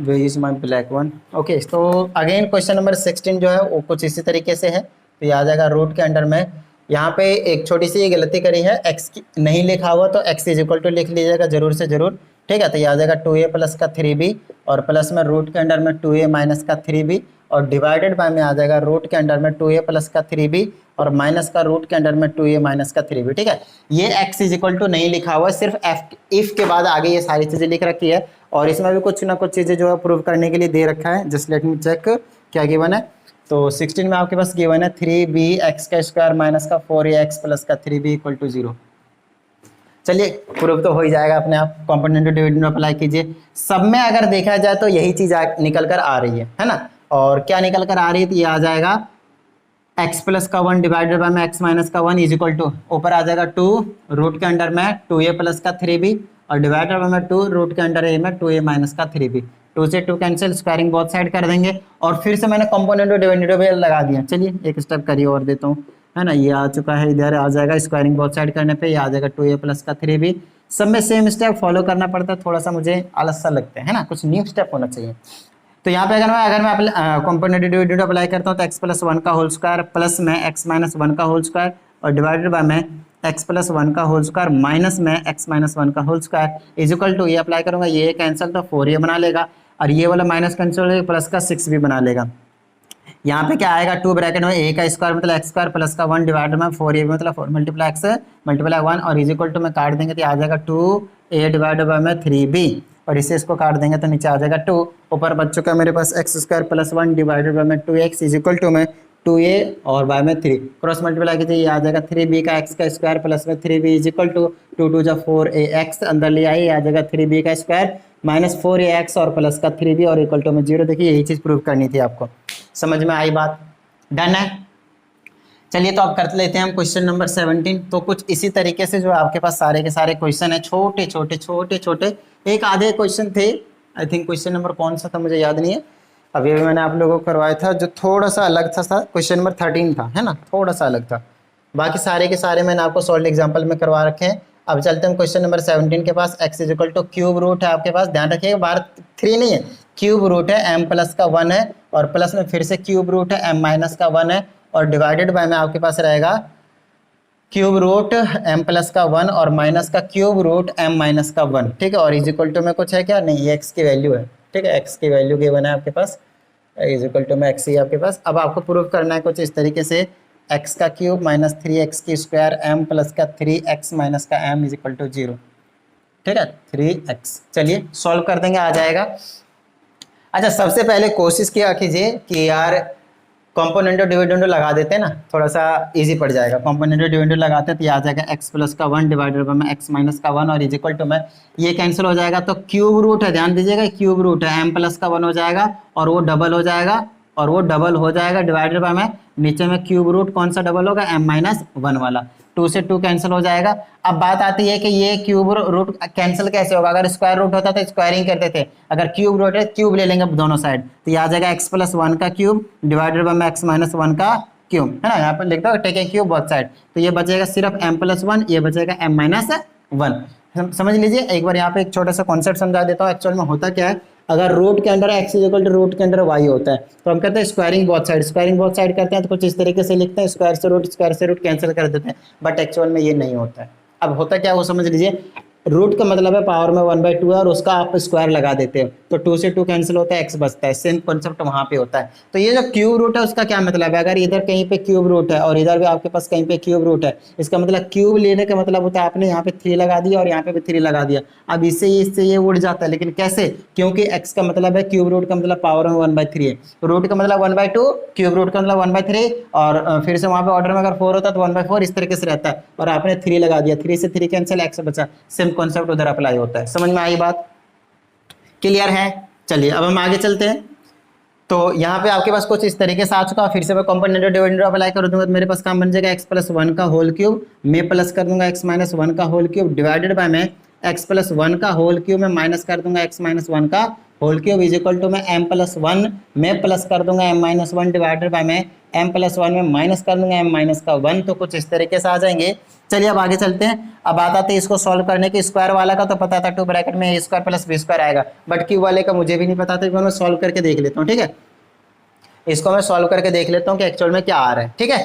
Speaker 2: way is my black one. Okay, तो अगेन क्वेश्चन नंबर 16 जो है वो कुछ इसी तरीके से है। तो ये आ जाएगा रूट के अंडर में, यहाँ पे एक छोटी सी गलती करी है, x नहीं लिखा हुआ तो x इज इक्वल टू लिख लीजिएगा जरूर से जरूर। ठीक है, तो ये आ जाएगा 2a प्लस का 3b और प्लस में रूट के अंडर में 2a माइनस का 3b और डिवाइडेड बाय में आ जाएगा रूट के अंडर में 2a प्लस का 3b और माइनस का रूट के अंडर में 2a माइनस का 3b। ठीक है, ये x इज इक्वल टू नहीं लिखा हुआ है, सिर्फ इफ के बाद आगे ये सारी चीजें लिख रखी है, और इसमें भी कुछ ना कुछ चीजें जो है प्रूव करने के लिए दे रखा है। जस्ट लेट मी चेक क्या गिवन है। तो 16 में आपके पास गिवन है 3bx का स्क्वायर माइनस का 4ax प्लस का 3b इक्वल टू 0। चलिए प्रूव तो हो ही जाएगा अपने आप, कंपोनेंट डिविडेंड अप्लाई कीजिए। सब में अगर देखा जाए तो यही चीज निकल कर आ रही है ना। और क्या निकल कर आ रही है, तो ये आ जाएगा x प्लस का 1 डिवाइडेड बाय में x माइनस का 1 इज इक्वल टू, ऊपर आ जाएगा 2 रूट के अंडर में 2a प्लस का 3b और डिवाइडेड बाय में 2 रूट के अंडर ए में 2a माइनस का 3b। 2 से 2 कैंसिल, स्क्वायरिंग बोथ साइड कर देंगे और फिर से मैंने कंपोनेंट और डिवाइडेड लगा दिया। चलिए एक स्टेप करिए और देता हूँ, है ना। ये आ चुका है, इधर आ जाएगा स्क्वायरिंग बोथ साइड करने पे, ये आ जाएगा 2a प्लस का 3b। सब में सेम स्टेप फॉलो करना पड़ता है, थोड़ा सा मुझे आलस सा लगता है ना, कुछ न्यू स्टेप होना चाहिए। तो यहाँ पे अगर मैं कंपोनेंट डिवाइडेड अप्लाई करता हूँ तो x प्लस 1 का होल स्क्वायर प्लस में x माइनस 1 का होल स्क्वायर और डिवाइडेड बाय में x प्लस 1 का होल स्क्वायर माइनस में x माइनस 1 का होल स्क्वायर इजिकल टू, ये अप्लाई करूंगा, ये कैंसिल तो 4a बना लेगा और ये वाला माइनस कैंसिल हो प्लस का 6 भी बना लेगा। यहाँ पे क्या आएगा, 2 ब्रैकेट में a का स्क्वायर मतलब x स्क्वायर प्लस का 1 डिवाइडेड में 4a मतलब 4 मल्टीप्लाई x मल्टीप्लाई 1 और इजिकल टू में काट देंगे तो आ जाएगा 2a डिवाइडेड बाय में 3b और इसे इसको काट देंगे तो नीचे आ जाएगा 2। ऊपर बच चुका है मेरे पास x square plus 1 divided by में 2x इजिकल टू में 2a और बाय में 3 क्रॉस मल्टीप्लाई कीजिए, ये आ जाएगा 3b का x का स्क्वायर प्लस में 3b इजिकल टू 2 2 जा 4ax अंदर ले आइए, आ जाएगा 3b का स्क्वायर माइनस 4ax और प्लस का 3b और इक्वल टू में 0। देखिए यही चीज प्रूव करनी थी आपको, समझ में आई बात? डन है। चलिए तो अब कर लेते हैं हम क्वेश्चन नंबर 17। तो कुछ इसी तरीके से जो आपके पास सारे के सारे क्वेश्चन है, छोटे छोटे छोटे छोटे, एक आधे क्वेश्चन थे, आई थिंक क्वेश्चन नंबर कौन सा था मुझे याद नहीं है, अभी अभी मैंने आप लोगों को करवाया था जो थोड़ा सा अलग था, क्वेश्चन नंबर 13 था, है ना, थोड़ा सा अलग था। बाकी सारे के सारे मैंने आपको सॉल्व एग्जाम्पल में करवा रखे हैं। अब चलते हैं क्वेश्चन नंबर 17 के पास। x is equal to cube root है आपके पास, ध्यान रखिएगा बाहर 3 नहीं है, क्यूब रूट है m प्लस का 1 है और प्लस में फिर से क्यूब रूट है m माइनस का 1 है और डिवाइडेड बाय में आपके पास रहेगा क्यूब रूट m प्लस का 1 और माइनस का क्यूब रूट m माइनस का 1, ठीक है। और इजिकल टू में कुछ है क्या, नहीं, ये x की वैल्यू है, ठीक है, x की वैल्यू गिवन है आपके पास, इजिकल टू में x ही आपके पास। अब आपको प्रूफ करना है कुछ इस तरीके से, x का क्यूब माइनस 3x की स्क्वायर m प्लस का 3x माइनस का m इजिकल टू 0, ठीक है, 3x। चलिए सॉल्व कर देंगे, आ जाएगा। अच्छा सबसे पहले कोशिश किया कीजिए कि यार कॉम्पोनेंट और डिविडेंड लगा देते हैं ना, थोड़ा सा इजी पड़ जाएगा। कॉम्पोनेंट और डिविडेंड लगाते हैं तो ये आ जाएगा x प्लस का 1 डिवाइडेड बाय में x माइनस का 1 और इजिकल टू में ये कैंसिल हो जाएगा तो क्यूब रूट है, ध्यान दीजिएगा क्यूब रूट है, m प्लस का 1 हो जाएगा और वो डबल हो जाएगा और वो डबल हो जाएगा डिवाइडेड बाय में नीचे में क्यूब रूट कौन सा डबल होगा, m माइनस 1 वाला, 2 से 2 कैंसिल हो जाएगा। अब बात आती है कि ये क्यूब रूट कैंसिल कैसे होगा, अगर स्क्वायर रूट होता तो स्क्वायरिंग करते थे, अगर क्यूब रूट है क्यूब ले लेंगे दोनों साइड तो ये आ जाएगा x प्लस 1 का क्यूब डिवाइडेड बाय में x माइनस 1 का क्यूब, है ना, यहाँ पर लिख दो take a cube both side, तो ये बचेगा सिर्फ m प्लस 1, ये बचेगा m माइनस 1। समझ लीजिए एक बार यहाँ पे एक छोटा सा कॉन्सेप्ट समझा देता हूँ। एक्चुअल में होता क्या है, अगर रूट के अंदर x इक्वल टू रूट के अंदर y होता है तो हम कहते हैं squaring both side, squaring both side करते हैं तो कुछ इस तरीके से लिखते हैं स्क्वायर से रूट कैंसिल कर देते हैं, बट एक्चुअल में ये नहीं होता है। अब होता क्या है वो समझ लीजिए, रूट का मतलब है पावर में 1/2 है और उसका आप स्क्वायर लगा देते हो तो 2 से 2 कैंसिल होता है, x बचता है, सेम कॉन्सेप्ट वहां पे होता है। तो ये जो क्यूब रूट है उसका क्या मतलब है, अगर इधर कहीं पे क्यूब रूट है और इधर भी आपके पास कहीं पे क्यूब रूट है, इसका मतलब क्यूब लेने का मतलब होता है आपने यहाँ पे 3 लगा दिया और यहाँ पे भी 3 लगा दिया। अब इससे ये उड़ जाता है, लेकिन कैसे, क्योंकि x का मतलब है क्यूब रूट का मतलब पावर में 1/3 है, रूट का मतलब 1/2, क्यूब रूट का मतलब 1/3 और फिर से वहां पे ऑर्डर में अगर 4 होता तो 1/4 इस तरीके से रहता है और आपने 3 लगा दिया, 3 से 3 कैंसिल, x बचा, सेम कॉन्सेप्ट उधर अप्लाई होता है। समझ में आई बात, क्लियर है? चलिए अब हम आगे चलते हैं। तो यहाँ पे आपके पास कुछ इस तरीके से आ चुका, फिर से मैं कंपोनेंट डिविडेंड अप्लाई कर दूंगा तो मेरे पास काम बन जाएगा x प्लस 1 का होल क्यूब में प्लस कर दूंगा x माइनस 1 का होल क्यूब डिवाइडेड बाय में x प्लस 1 का होल क्यूब में माइनस कर दूंगा x माइनस 1 का whole cube is equal to में m प्लस 1 में प्लस कर दूंगा m माइनस 1 डिवाइडेड बाय में m प्लस 1 में माइनस कर दूंगा m माइनस का 1। तो कुछ इस तरीके से आ जाएंगे। चलिए अब आगे चलते हैं। अब आता है इसको सॉल्व करने के, स्क्वायर वाला का तो पता था 2 ब्रैकेट में a square plus b square आएगा, बट क्यूब वाले का मुझे भी नहीं पता था, मैं सॉल्व करके देख लेता हूँ, ठीक है, इसको मैं सॉल्व करके देख लेता हूँ कि एक्चुअल में क्या आ रहा है, ठीक है।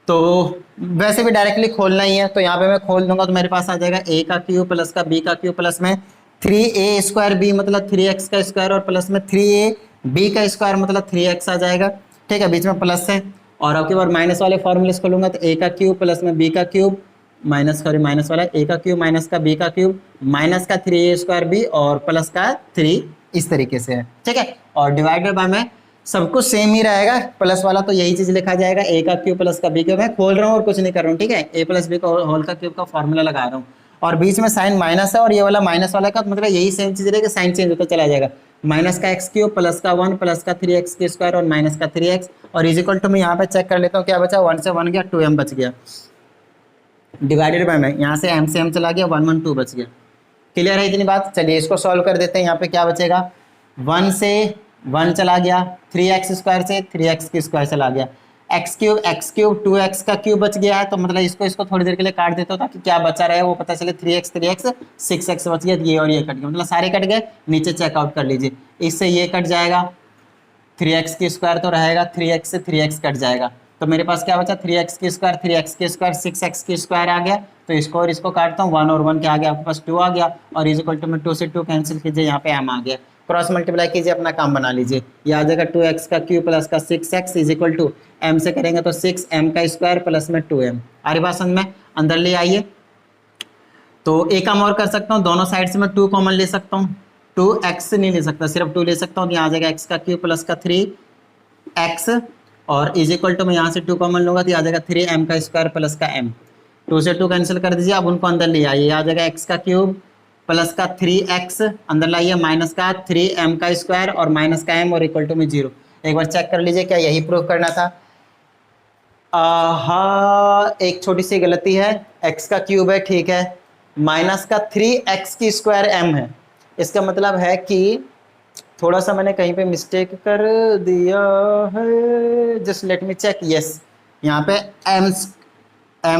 Speaker 2: तो वैसे भी डायरेक्टली खोलना ही है तो यहाँ पे मैं खोल दूंगा तो मेरे पास आ जाएगा a का क्यूब प्लस का b का क्यूब प्लस में 3a स्क्वायर b मतलब 3x का स्क्वायर और प्लस में 3a b का स्क्वायर मतलब 3x आ जाएगा, ठीक है, बीच में प्लस है। और अब की बार माइनस वाले फॉर्मूले से खोलूंगा तो a का क्यूब प्लस में b का क्यूब माइनस वाला a का क्यूब माइनस का b का क्यूब माइनस का 3a स्क्वायर b और प्लस का 3 इस तरीके से है, ठीक है। और डिवाइडेड बाय में सब कुछ सेम ही रहेगा, प्लस वाला तो यही चीज लिखा जाएगा a का क्यूब प्लस का b क्यूब, मैं खोल रहा हूँ और कुछ नहीं कर रहा हूँ, ठीक है, a प्लस b का होल का क्यूब का फॉर्मूला लगा रहा हूँ और बीच में साइन माइनस है और ये वाला माइनस वाला का मतलब यही सेम चीज रहेगा, साइन चेंज होता चला जाएगा, माइनस का x क्यूब प्लस का 1 प्लस का 3x की स्क्वायर और माइनस का 3x और इज इक्वल टू मैं यहाँ पे चेक कर लेता हूँ क्या बचा, 1 से 1 गया 2m बच गया डिवाइडेड बाय में यहाँ से m चला गया 1 1 2 बच गया, क्लियर है इतनी बात। चलिए इसको सॉल्व कर देते हैं। यहाँ पे क्या बचेगा, 1 से 1 चला गया, 3x स्क्वायर से 3x की स्क्वायर चला गया, x क्यूब 2x का क्यूब बच गया है। तो मतलब इसको थोड़ी देर के लिए काट देता हूँ ताकि क्या बचा रहे वो पता चले। 3x 6x बच गया, ये और ये कट गया, मतलब सारे कट गए। नीचे चेकआउट कर लीजिए, इससे ये कट जाएगा, 3x की स्क्वायर तो रहेगा, 3x से 3x कट जाएगा। तो मेरे पास क्या बचा, 3x की स्क्वायर 6x की स्क्वायर आ गया। तो इसको और इसको काटता हूँ, 1 और 1 क्या आ गया आपके पास, 2 आ गया। और इज इक्वल टू में 2 से 2 कैंसिल कीजिए, यहाँ पे m आ गया। क्रॉस मल्टीप्लाई कीजिए, अपना काम बना लीजिए। ये आ जाएगा 2x का क्यूब प्लस का 6x is equal to m से करेंगे तो 6m का स्क्वायर प्लस में 2m। आ रही बात समझ में, अंदर ले आइए। तो एक काम और कर सकता हूँ, दोनों साइड से मैं 2 कॉमन ले सकता हूँ। 2x नहीं ले सकता, सिर्फ 2 ले सकता हूँ। तो यहाँ आ जाएगा x का क्यूब प्लस का 3x और इज इक्वल टू मैं यहाँ से 2 कॉमन लूंगा तो आ जाएगा 3m का स्क्वायर प्लस का m। 2 से 2 कैंसिल कर दीजिए, अब उनको अंदर ले आइए। आ जाएगा x का क्यूब प्लस का 3x, अंदर लाइए माइनस का 3m का स्क्वायर और माइनस का m और इक्वल टू में 0। एक बार चेक कर लीजिए, क्या यही प्रूव करना था। हाँ, एक छोटी सी गलती है, x का क्यूब है ठीक है, माइनस का 3x की स्क्वायर m है। इसका मतलब है कि थोड़ा सा मैंने कहीं पे मिस्टेक कर दिया है, just let me check. Yes, यहाँ पे m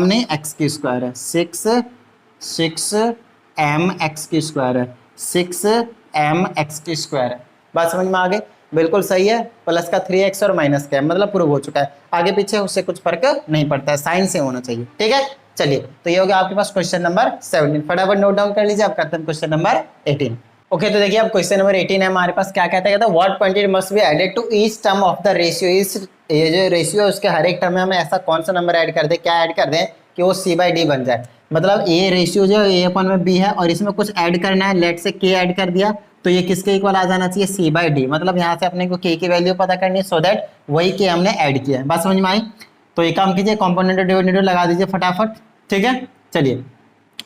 Speaker 2: नहीं x की स्क्वायर है, 6m x की स्क्वायर है, 6m x की स्क्वायर है। बात समझ में आ गई, बिल्कुल सही है। प्लस का 3x और माइनस का m मतलब प्रूव हो चुका है। आगे पीछे उससे कुछ फर्क नहीं पड़ता है, साइन से होना चाहिए। ठीक है, चलिए तो ये हो गया आपके पास क्वेश्चन नंबर 17। फटाफट नोट डाउन कर लीजिए, आप करते हैं क्वेश्चन नंबर 18। ओके, तो देखिए अब क्वेश्चन नंबर 18 है हमारे पास। क्या कहता है, what quantity must be added to each term of the ratio. इस ये जो रेशियो है उसके हर एक टर्म में हमें ऐसा कौन सा नंबर ऐड कर दे, क्या ऐड कर दें कि वो c/d बन जाए। मतलब ये रेशियो जो a अपन में b है और इसमें कुछ ऐड करना है, लेट से k ऐड कर दिया तो ये किसके इक्वल आ जाना चाहिए, c/d। मतलब यहाँ से अपने को k की वैल्यू पता करनी है, सो दैट वही k हमने ऐड किया है। बात समझ में आई। तो एक काम कीजिए, कॉम्पोनेंट डिवाइडेड लगा दीजिए फटाफट। ठीक है, चलिए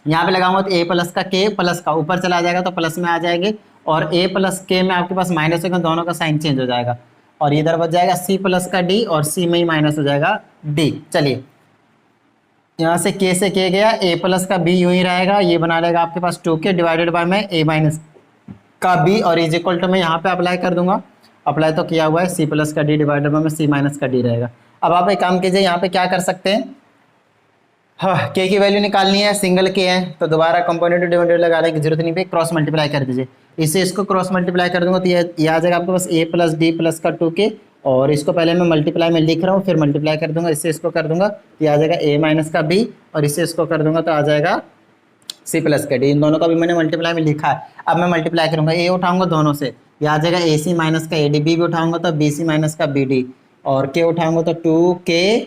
Speaker 2: यहाँ पे लगाऊंगा तो a प्लस का k प्लस का ऊपर चला जाएगा तो प्लस में आ जाएंगे, और a प्लस k में आपके पास माइनस होगा, दोनों का साइन चेंज हो जाएगा और इधर बच जाएगा c प्लस का d और c में ही माइनस हो जाएगा d। चलिए यहाँ से k से k गया, a प्लस का b यूं ही रहेगा, ये बना लेगा आपके पास 2k डिवाइडेड बाय में a माइनस का b और इज इक्वल टू में यहाँ पे अप्लाई कर दूंगा। अप्लाई तो किया हुआ है, c प्लस का d डिवाइडेड बाय में c माइनस का d रहेगा। अब आप एक काम कीजिए, यहाँ पे क्या कर सकते हैं, हाँ k की वैल्यू निकालनी है, सिंगल k है तो दोबारा कंपोनेंट डिवाइडेड लगाने की जरूरत नहीं पे, क्रॉस मल्टीप्लाई कर दीजिए। इससे इसको क्रॉस मल्टीप्लाई कर दूंगा तो ये आ जाएगा आपके पास a प्लस d प्लस का 2k, और इसको पहले मैं मल्टीप्लाई में लिख रहा हूँ फिर मल्टीप्लाई कर दूंगा। इससे इसको कर दूंगा तो ये आ जाएगा a माइनस का b और इससे इसको कर दूंगा तो आ जाएगा c प्लस का d। इन दोनों का भी मैंने मल्टीप्लाई में लिखा है। अब मैं मल्टीप्लाई करूंगा, a उठाऊंगा दोनों से, ये आ जाएगा ac माइनस का ad, b भी उठाऊंगा तो bc माइनस का bd, और k उठाऊंगा तो 2k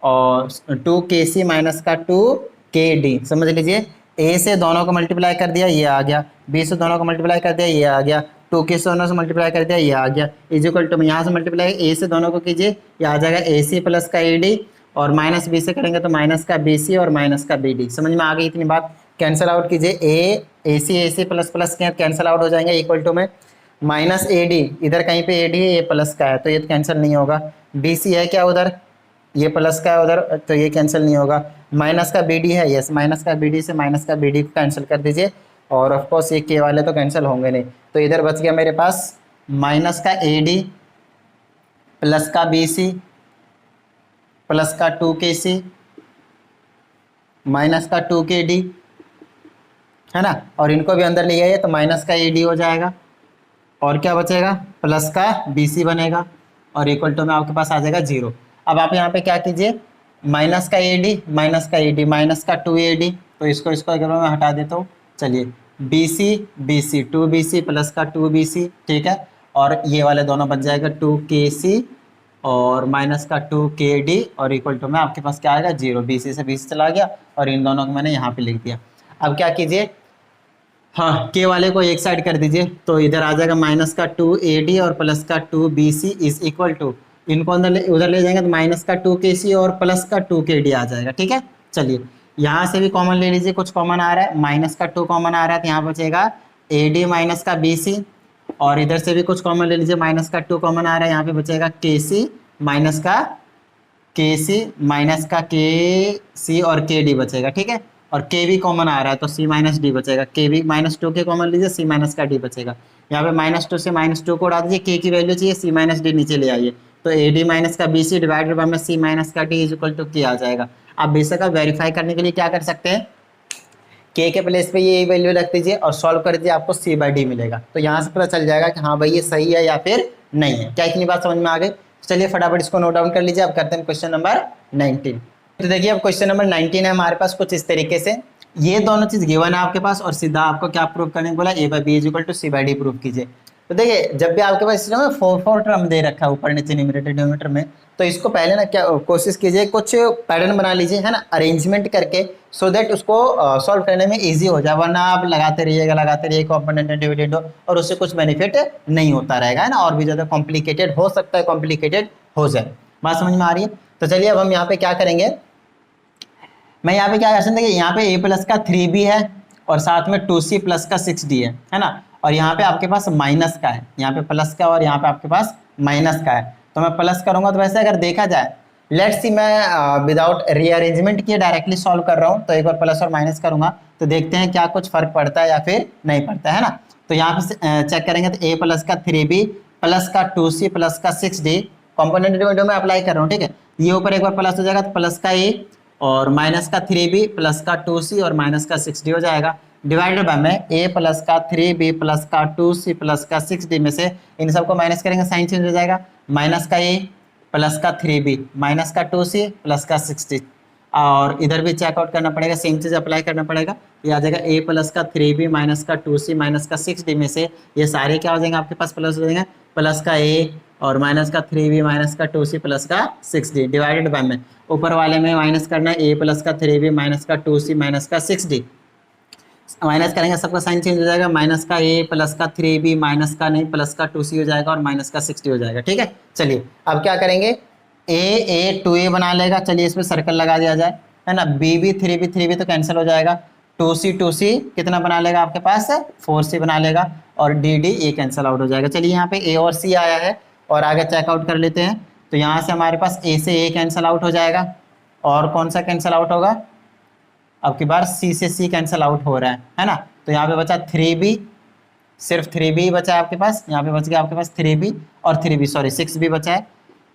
Speaker 2: और 2kc माइनस का 2kd। समझ लीजिए, a से दोनों को मल्टीप्लाई कर दिया ये आ गया, b से दोनों को मल्टीप्लाई कर दिया ये आ गया, 2k से दोनों से मल्टीप्लाई कर दिया ये आ गया, इज इक्वल टू में यहाँ से मल्टीप्लाई a से दोनों को कीजिए, ये आ जाएगा ac प्लस का ad और माइनस b से करेंगे तो माइनस का bc और माइनस का bd। समझ में आ गई इतनी बात। कैंसिल आउट कीजिए, ac plus plus cancel out हो जाएंगे, इक्वल टू में माइनस ad, इधर कहीं पे ad है, ये प्लस का है तो ये कैंसिल नहीं होगा। bc है क्या उधर, ये प्लस का है उधर तो ये कैंसिल नहीं होगा। माइनस का bd है, यस माइनस का bd से माइनस का bd को कैंसिल कर दीजिए, और ऑफ कोर्स ये k वाले तो कैंसिल होंगे नहीं, तो इधर बच गया मेरे पास माइनस का ad प्लस का bc प्लस का 2kc माइनस का 2kd है ना, और इनको भी अंदर ले आइए तो माइनस का ad हो जाएगा और क्या बचेगा, प्लस का bc बनेगा और इक्वल टू में आपके पास आ जाएगा 0। अब आप यहाँ पे क्या कीजिए, माइनस का ad माइनस का 2ad, तो इसको अगर मैं हटा देता हूँ, चलिए bc 2bc प्लस का 2bc, ठीक है, और ये वाले दोनों बच जाएगा 2kc और माइनस का 2kd और इक्वल टू में आपके पास क्या आएगा 0। bc से bc चला गया और इन दोनों को मैंने यहाँ पे लिख दिया। अब क्या कीजिए, हाँ k वाले को एक साइड कर दीजिए तो इधर आ जाएगा माइनस का 2ad और प्लस का 2bc इज इक्वल टू, इनको अंदर उधर ले जाएंगे तो माइनस का 2kc और प्लस का 2kd आ जाएगा। ठीक है, चलिए यहाँ से भी कॉमन ले लीजिए, कुछ कॉमन आ रहा है, माइनस का 2 कॉमन आ रहा है तो यहाँ बचेगा ad माइनस का bc, और इधर से भी कुछ कॉमन ले लीजिए, माइनस का 2 कॉमन आ रहा है, यहाँ पे बचेगा kc माइनस का kc और kd बचेगा। ठीक है, और के भी कॉमन आ रहा है तो सी माइनस डी बचेगा, के भी माइनस टू के कॉमन लीजिए, सी माइनस का डी बचेगा। यहाँ पे माइनस टू से माइनस टू को उड़ा दीजिए, के की वैल्यू चाहिए, सी माइनस डी नीचे ले आइए, तो ए डी माइनस का बी सी डिवाइडेड बाय में सी माइनस का डी इज इक्वल टू के आ जाएगा। आप बेशक आप वेरीफाई करने के लिए क्या कर सकते हैं, के प्लेस पे ये वैल्यू रख दीजिए और सॉल्व कर दीजिए, आपको सी बाई डी मिलेगा। तो यहाँ से पता चल जाएगा कि हाँ भाई ये सही है या फिर नहीं है। क्या इतनी बात समझ में आ गई? चलिए फटाफट इसको नोट डाउन कर लीजिए। अब करते हैं क्वेश्चन नंबर 19। तो देखिए अब क्वेश्चन नंबर 19 है हमारे पास कुछ इस तरीके से, ये दोनों चीज गिवन है आपके पास और सीधा आपको क्या प्रूव करने को बोला, A by B is equal to C by D prove कीजिए। तो देखिए जब भी आपके पास सिस्टम में 4 टर्म दे रखा है ऊपर नीचे न्यूमरेटर डिनोमिनेटर में, तो इसको पहले ना क्या कोशिश कीजिए, कुछ पैटर्न बना लीजिए है ना, अरेंजमेंट करके, सो दैट उसको सॉल्व करने में इजी हो जाए। वरना आप लगाते रहिए कॉम्पोनेंट डिवाइडेड हो और उससे कुछ बेनिफिट नहीं होता रहेगा है ना, और भी ज़्यादा कॉम्प्लिकेटेड हो सकता है, कॉम्प्लिकेटेड हो जाए। बात समझ में आ रही है? तो चलिए अब हम यहाँ पे क्या करेंगे, मैं यहाँ पे क्या कर सकते हैं, यहाँ पे a प्लस का 3b है और साथ में 2c प्लस का 6d है ना, और यहाँ पे आपके पास माइनस का है, यहाँ पे प्लस का और यहाँ पे आपके पास माइनस का है। तो मैं प्लस करूंगा तो वैसे अगर देखा जाए, लेट्स सी मैं विदाउट रीअरेंजमेंट किए डायरेक्टली सॉल्व कर रहा हूँ, तो एक बार प्लस और माइनस करूंगा तो देखते हैं क्या कुछ फर्क पड़ता है या फिर नहीं पड़ता है ना। तो यहाँ पे चेक करेंगे तो a प्लस का 3b प्लस का 2c प्लस का 6d कॉम्पोनेंट डिवाइडेड में अप्लाई कर रहा हूँ, ठीक है। ये ऊपर एक बार प्लस हो जाएगा तो प्लस का a और माइनस का 3b प्लस का 2c और माइनस का 6d हो जाएगा, डिवाइडेड बाय में a प्लस का 3b प्लस का 2c प्लस का 6d में से इन सबको माइनस करेंगे, साइन चेंज हो जाएगा, माइनस का a प्लस का 3b माइनस का 2c प्लस का 6d, और इधर भी चेकआउट करना पड़ेगा, सेम चीज अप्लाई करना पड़ेगा। ये आ जाएगा a प्लस का 3b माइनस का 2c माइनस का 6d में से ये सारे क्या हो जाएंगे आपके पास, प्लस हो जाएंगे, प्लस का a और माइनस का 3b माइनस का 2c प्लस का 6d डिवाइडेड बाय में ऊपर वाले में माइनस करना है a प्लस का 3b माइनस का 2c माइनस का 6d, माइनस करेंगे सबका साइन चेंज हो जाएगा, माइनस का a प्लस का 3b माइनस का नहीं प्लस का 2c हो जाएगा और माइनस का 6d हो जाएगा, ठीक है। चलिए अब क्या करेंगे, a 2a बना लेगा, चलिए इसमें सर्कल लगा दिया जाए है ना, b 3b तो कैंसिल हो जाएगा, 2c कितना बना लेगा आपके पास 4c बना लेगा और d ये कैंसिल आउट हो जाएगा। चलिए यहाँ पे a और c आया है और आगे चेकआउट कर लेते हैं, तो यहाँ से हमारे पास a से a कैंसिल आउट हो जाएगा और कौन सा कैंसिल आउट होगा, अब की बार c से c कैंसिल आउट हो रहा है ना। तो यहाँ पे बचा 3b, सिर्फ 3b बचा है आपके पास, यहाँ पे बच गया आपके पास 3b और 6b बचा है,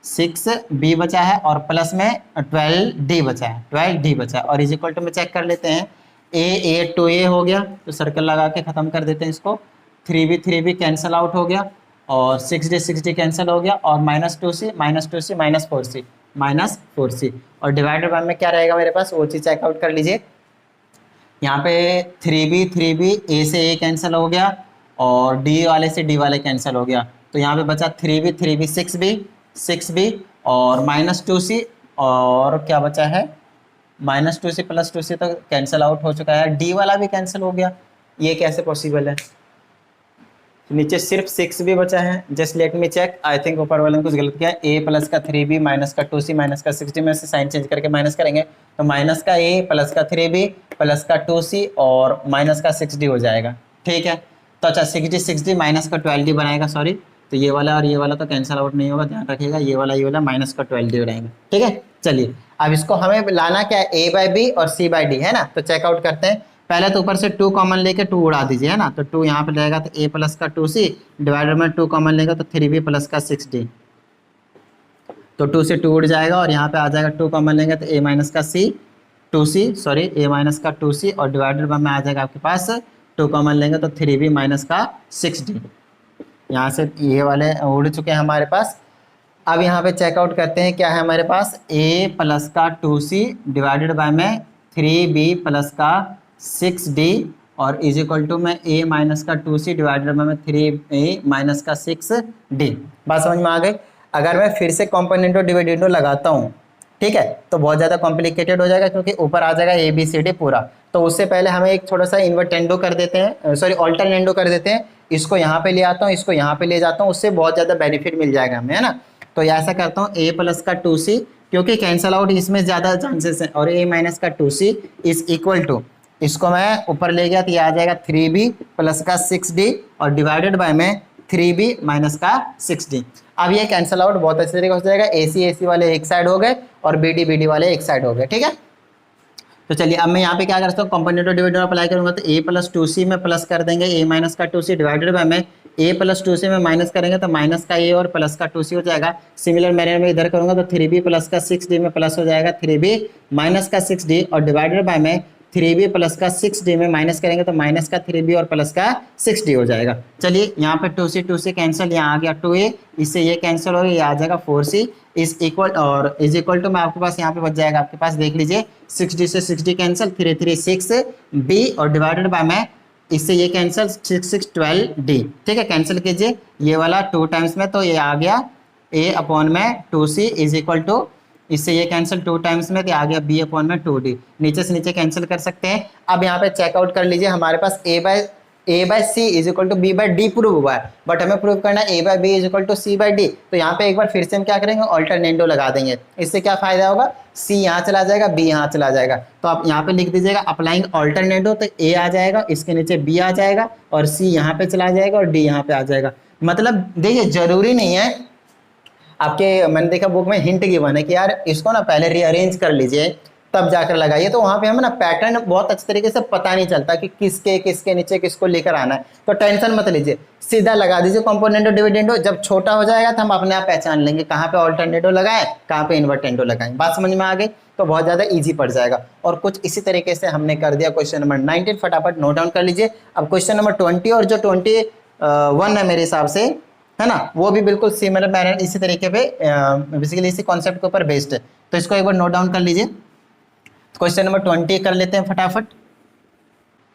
Speaker 2: 6b बचा है और प्लस में 12d बचा है, 12d बचा है और इज इक्वल टू में चेक कर लेते हैं, a 2a हो गया तो सर्कल लगा के खत्म कर देते हैं इसको, 3b कैंसिल आउट हो गया और 6d कैंसिल हो गया और माइनस 2c माइनस 4c और डिवाइडेड बाय में क्या रहेगा मेरे पास, वो चीज़ चेकआउट कर लीजिए। यहाँ पे 3b a से a कैंसिल हो गया और d वाले से d वाले कैंसिल हो गया, तो यहाँ पे बचा 3b 6b और माइनस 2c और क्या बचा है माइनस 2c प्लस 2c तो कैंसिल आउट हो चुका है, d वाला भी कैंसिल हो गया, ये कैसे पॉसिबल है। नीचे सिर्फ 6b बचा है, just let me check, I think ऊपर वाले ने कुछ गलत किया, a प्लस का 3b माइनस का 2c माइनस का 6d में से साइन चेंज करके माइनस करेंगे तो माइनस का a प्लस का 3b प्लस का 2c और माइनस का 6d हो जाएगा, ठीक है। तो अच्छा 6d माइनस का 12d बनाएगा, सॉरी, तो ये वाला और ये वाला तो कैंसिल आउट नहीं होगा, ध्यान रखिएगा, ये वाला माइनस का 12d बनाएगा, ठीक है। चलिए अब इसको हमें लाना क्या है, a बाई बी और c बाई डी है ना, तो चेकआउट करते हैं। पहले तो ऊपर से 2 कॉमन लेके 2 उड़ा दीजिए है ना, तो 2 यहाँ पे रहेगा तो a प्लस का 2c डिवाइडेड में 2 कॉमन लेगा तो 3b प्लस का 6d, तो 2 से 2 उड़ जाएगा और यहाँ पे आ जाएगा 2 कॉमन लेंगे तो a माइनस का c 2c sorry a minus का 2c और डिवाइडेड बाय में आ जाएगा आपके पास 2 कॉमन लेंगे तो 3b माइनस का 6d, यहाँ से ये वाले उड़ चुके हैं हमारे पास। अब यहाँ पे चेकआउट करते हैं, क्या है हमारे पास a प्लस का 2c डिवाइडेड बाय में 3b प्लस का 6d और इज इक्वल टू में a माइनस का 2c डिवाइडेड बाय में 3a माइनस का 6d। बात समझ में आ गई। अगर मैं फिर से कॉम्पोनेंटो डिविडेंडो लगाता हूँ, ठीक है, तो बहुत ज़्यादा कॉम्प्लिकेटेड हो जाएगा क्योंकि ऊपर आ जाएगा a b c d पूरा, तो उससे पहले हमें एक थोड़ा सा इन्वर्टेंडो कर देते हैं, सॉरी ऑल्टरनेंडो कर देते हैं, इसको यहाँ पे ले आता हूँ, इसको यहाँ पे ले जाता हूँ, उससे बहुत ज़्यादा बेनिफिट मिल जाएगा हमें है ना। तो ऐसा करता हूँ a प्लस का 2c क्योंकि कैंसल आउट इसमें ज़्यादा चांसेस हैं और a माइनस का 2c इज इक्वल टू, इसको मैं ऊपर ले गया तो ये आ जाएगा 3b प्लस का 6d और डिवाइडेड बाय में 3b माइनस का 6d। अब ये कैंसल आउट बहुत अच्छे तरीके से हो जाएगा, AC वाले एक साइड हो गए और BD वाले एक साइड हो गए, ठीक है। तो चलिए अब मैं यहाँ पे क्या कर सकता हूँ, कंपोनेंट डिवाइडर अप्लाई करूंगा तो a प्लस टू सी में प्लस कर देंगे a माइनस का टू सी डिवाइडेड बाय में a प्लस टू सी में माइनस करेंगे तो माइनस का a और प्लस का टू सी हो जाएगा। सिमिलर मैनर में इधर करूंगा तो 3b प्लस का 6d में प्लस हो जाएगा 3b माइनस का 6d और डिवाइडेड बाय में 3b प्लस का 6d में माइनस करेंगे तो माइनस का 3b और प्लस का 6d हो जाएगा। चलिए यहाँ पे 2c कैंसिल, यहाँ आ गया 2a, इससे ये कैंसिल हो गया, ये आ जाएगा 4c इज इक्वल और इज इक्वल टू में आपके पास यहाँ पे बच जाएगा आपके पास, देख लीजिए 6d से 6d कैंसिल 3 3 6b और डिवाइडेड बाय में इससे ये कैंसिल 6 6 12d। ठीक है, कैंसिल कीजिए ये वाला 2 टाइम्स में तो ये आ गया a अपॉन में 2c इज इक्वल टू, इससे ये कैंसिल 2 टाइम्स में तो आ गया b अपॉन में 2d। नीचे से नीचे कैंसिल कर सकते हैं। अब यहाँ पे चेकआउट कर लीजिए, हमारे पास a by C is equal to B by D prove हुआ है, बट हमें प्रूव करना है a by B is equal to C by D. तो यहाँ पे एक बार फिर से हम क्या करेंगे, ऑल्टरनेटो लगा देंगे। इससे क्या फायदा होगा, c यहाँ चला जाएगा, b यहाँ चला जाएगा। तो आप यहाँ पे लिख दीजिएगा अप्लाइंग ऑल्टरनेटो, तो a आ जाएगा, इसके नीचे b आ जाएगा और c यहाँ पे चला जाएगा और d यहाँ पे आ जाएगा। मतलब देखिए जरूरी नहीं है आपके, मैंने देखा बुक में हिंट गिवन है कि यार इसको ना पहले रीअरेंज कर लीजिए तब जाकर लगाइए, तो वहां पे हमें ना पैटर्न बहुत अच्छे तरीके से पता नहीं चलता कि किसके नीचे किसको लेकर आना है। तो टेंशन मत लीजिए, सीधा लगा दीजिए कंपोनेंटो डिविडेंडो। जब छोटा हो जाएगा तो हम अपने आप पहचान लेंगे कहाँ पे ऑल्टरनेटो लगाएं, कहाँ पे इन्वर्टेंडो लगाएं। बात समझ में आ गई तो बहुत ज्यादा ईजी पड़ जाएगा। और कुछ इसी तरीके से हमने कर दिया क्वेश्चन नंबर 19, फटाफट नोट डाउन कर लीजिए। अब क्वेश्चन नंबर 20 और जो 21 है मेरे हिसाब से, है ना, वो भी बिल्कुल सिमिलर मैनर इसी तरीके पे बेसिकली इसी कॉन्सेप्ट के ऊपर बेस्ड है। तो इसको एक बार नोट डाउन कर लीजिए। क्वेश्चन नंबर 20 कर लेते हैं फटाफट।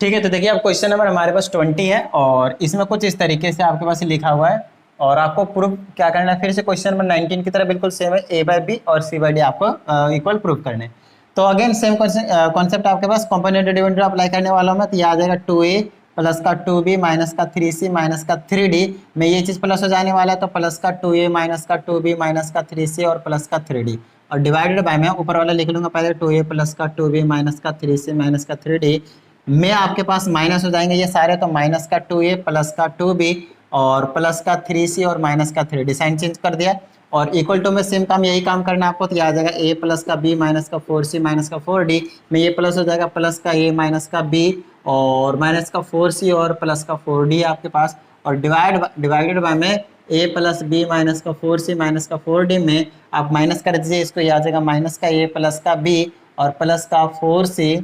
Speaker 2: ठीक है, तो देखिए अब क्वेश्चन नंबर हमारे पास 20 है और इसमें कुछ इस तरीके से आपके पास लिखा हुआ है और आपको प्रूफ क्या करना है, फिर से क्वेश्चन नंबर 19 की तरह बिल्कुल सेम है, a बाय बी और c बाय डी आपको इक्वल प्रूफ करने। तो अगेन सेम कॉन्सेप्ट आपके पास, कंपोनेंट डिविडेंड अप्लाई करने वाला हूं मैं, तो ये आ जाएगा 2a प्लस का 2b माइनस का 3c माइनस का 3d में ये चीज प्लस हो जाने वाला है, तो प्लस का 2a माइनस का 2b माइनस का 3c और प्लस का 3d और डिवाइडेड बाय में ऊपर वाला लिख लूंगा पहले 2a प्लस का 2b माइनस का 3c माइनस का 3d में आपके पास माइनस हो जाएंगे ये सारे, तो माइनस का 2a प्लस का 2b और प्लस का 3c और माइनस का 3d, साइन चेंज कर दिया और इक्वल टू में सेम काम यही काम करना है आपको। तो ये आ जाएगा a प्लस का b माइनस का 4c माइनस का 4d में ये प्लस हो जाएगा प्लस का a माइनस का b और माइनस का 4c और प्लस का 4d आपके पास और डिवाइडेड बाय में a प्लस बी माइनस का 4c माइनस का 4d में आप माइनस कर दीजिए इसको, ये आ जाएगा माइनस का a प्लस का b और प्लस का 4c